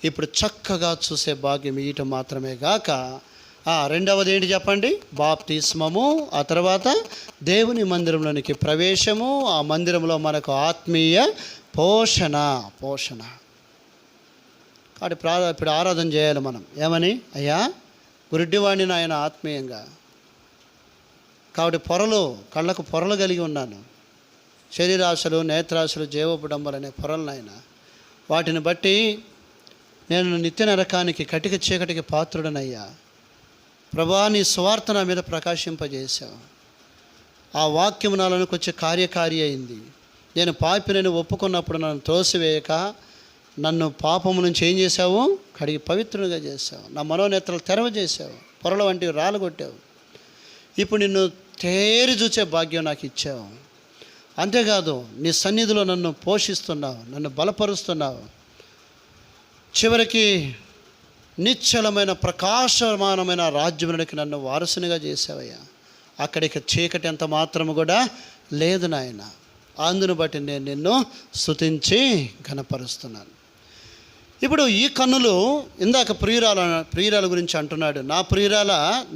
ఇప్పుడు చక్కగా చూసే భాగ్యం ఇయటం మాత్రమే గాక, రెండవది ఏంటి చెప్పండి? బాప్తిస్మము. ఆ తర్వాత దేవుని మందిరంలోనికి ప్రవేశము. ఆ మందిరంలో మనకు ఆత్మీయ పోషణ. కాబట్టి ఇప్పుడు ఆరాధన చేయాలి మనం. ఏమని? అయ్యా గురిడ్డివాడిని ఆయన ఆత్మీయంగా. కాబట్టి కళ్ళకు పొరలు కలిగి ఉన్నాను. శరీరాశలు, నేత్రాశలు, జీవపు డంబలు అనే పొరలను ఆయన, వాటిని బట్టి నేను నిత్య నరకానికి, కటిక చీకటికి పాత్రుడనయ్యా. ప్రభా, నీ సువార్త నా మీద ప్రకాశింపజేశావు. ఆ వాక్యము నాలోనికి వచ్చే కార్యకారి అయింది. నేను పాపినని ఒప్పుకున్నప్పుడు నన్ను త్రోసివేయక నన్ను పాపము నుంచి ఏం చేశావు? కడిగి పవిత్రునిగా చేశావు. నా మనోనేత్రాలు తెరవజేశావు. పొరల వంటివి రాలగొట్టావు. ఇప్పుడు నిన్ను తేరి చూచే భాగ్యం నాకు ఇచ్చావు. అంతేకాదు నీ సన్నిధిలో నన్ను పోషిస్తున్నావు, నన్ను బలపరుస్తున్నావు. చివరికి నిశ్చలమైన ప్రకాశమానమైన రాజ్యమునికి నన్ను వారసునిగా చేసావయ్యా. అక్కడికి చీకటి ఎంత మాత్రము కూడా లేదు నాయన. అందును బట్టి నేను నిన్ను స్తుతించి ఘనపరుస్తున్నాను. ఇప్పుడు ఈ కన్నులు ఇందాక ప్రియురాల గురించి అంటున్నాడు, నా ప్రియురాల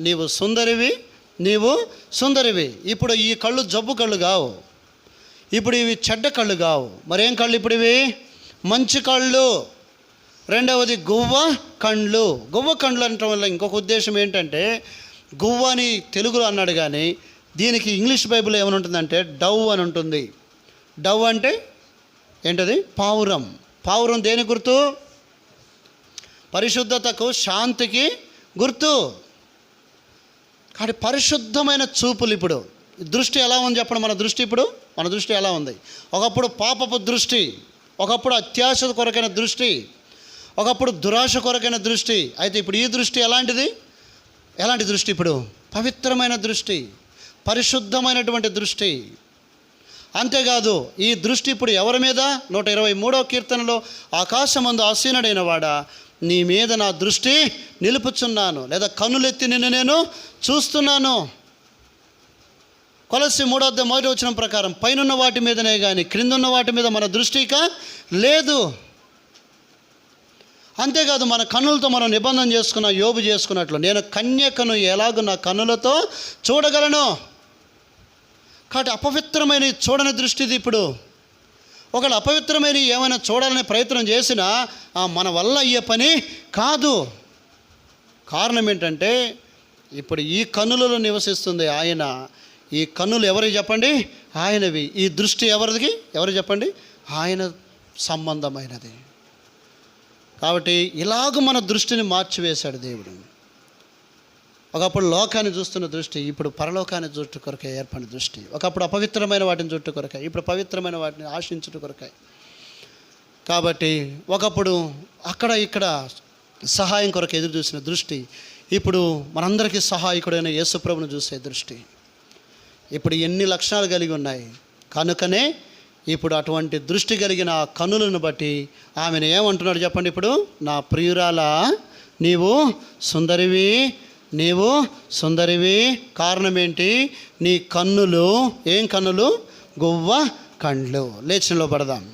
నీవు సుందరివి, నీవు సుందరివి. ఇప్పుడు ఈ కళ్ళు జబ్బు కళ్ళు కావు, ఇప్పుడు ఇవి చెడ్డ కళ్ళు కావు. మరేం కళ్ళు ఇప్పుడు ఇవి? మంచి కళ్ళు. రెండవది గువ్వ కండ్లు. గువ్వ కండ్లు అనటం వల్ల ఇంకొక ఉద్దేశం ఏంటంటే, గువ్వ అని తెలుగులో అన్నాడు కానీ దీనికి ఇంగ్లీష్ బైబిల్లో ఏమని ఉంటుందంటే డవ్ అని ఉంటుంది. డవ్ అంటే ఏంటది? పావురం. పావురం దేని గుర్తు? పరిశుద్ధతకు, శాంతికి గుర్తు. కాబట్టి పరిశుద్ధమైన చూపులు. ఇప్పుడు దృష్టి ఎలా ఉంది చెప్పండి? మన దృష్టి ఎలా ఉంది? ఒకప్పుడు పాపపు దృష్టి, ఒకప్పుడు అత్యాశ కొరకైన దృష్టి, ఒకప్పుడు దురాశ కొరకైన దృష్టి. అయితే ఇప్పుడు ఈ దృష్టి ఎలాంటి దృష్టి? ఇప్పుడు పవిత్రమైన దృష్టి, పరిశుద్ధమైనటువంటి దృష్టి. అంతేకాదు ఈ దృష్టి ఇప్పుడు ఎవరి మీద? 123వ కీర్తనలో, ఆకాశమందు ఆసీనుడైన వాడా నీ మీద నా దృష్టి నిలుపుచున్నాను, లేదా కన్నులెత్తి నిన్ను నేను చూస్తున్నాను. కొలస్సీ 3:1 ప్రకారం పైనున్న వాటి మీదనే కానీ క్రిందున్న వాటి మీద మన దృష్టి ఇక లేదు. అంతేకాదు మన కన్నులతో మనం నిబంధన చేసుకున్న, యోబు చేసుకున్నట్లు, నేను కన్యకను ఎలాగో నా కన్నులతో చూడగలను. కాబట్టి అపవిత్రమైన చూడని దృష్టిది. ఇప్పుడు ఒకవేళ అపవిత్రమైన ఏమైనా చూడాలనే ప్రయత్నం చేసినా మన వల్ల అయ్యే పని కాదు. కారణం ఏంటంటే ఇప్పుడు ఈ కన్నులలో నివసిస్తుంది ఆయన. ఈ కన్నులు ఎవరికి చెప్పండి? ఆయనవి. ఈ దృష్టి ఎవరిది చెప్పండి? ఆయన సంబంధమైనది. కాబట్టి ఇలాగ మన దృష్టిని మార్చివేశాడు దేవుడు. ఒకప్పుడు లోకాన్ని చూస్తున్న దృష్టి ఇప్పుడు పరలోకాన్ని చూట్టు కొరకే ఏర్పడిన దృష్టి. ఒకప్పుడు అపవిత్రమైన వాటిని చుట్టు కొరకాయి, ఇప్పుడు పవిత్రమైన వాటిని ఆశించుట కొరకాయి. కాబట్టి ఒకప్పుడు అక్కడ ఇక్కడ సహాయం కొరకు ఎదురు చూసిన దృష్టి ఇప్పుడు మనందరికీ సహాయకుడైన యేసుప్రభుని చూసే దృష్టి. ఇప్పుడు ఎన్ని లక్షణాలు కలిగి ఉన్నాయి కనుకనే ఇప్పుడు అటువంటి దృష్టి కలిగిన కన్నులను బట్టి ఆమెను ఏమంటున్నాడు చెప్పండి? ఇప్పుడు నా ప్రియురాల నీవు సుందరివి, నీవు సుందరివి. కారణం ఏంటి? నీ కన్నులు ఏం కన్నులు? గువ్వ కండ్లు. లేచిలో పడదాం.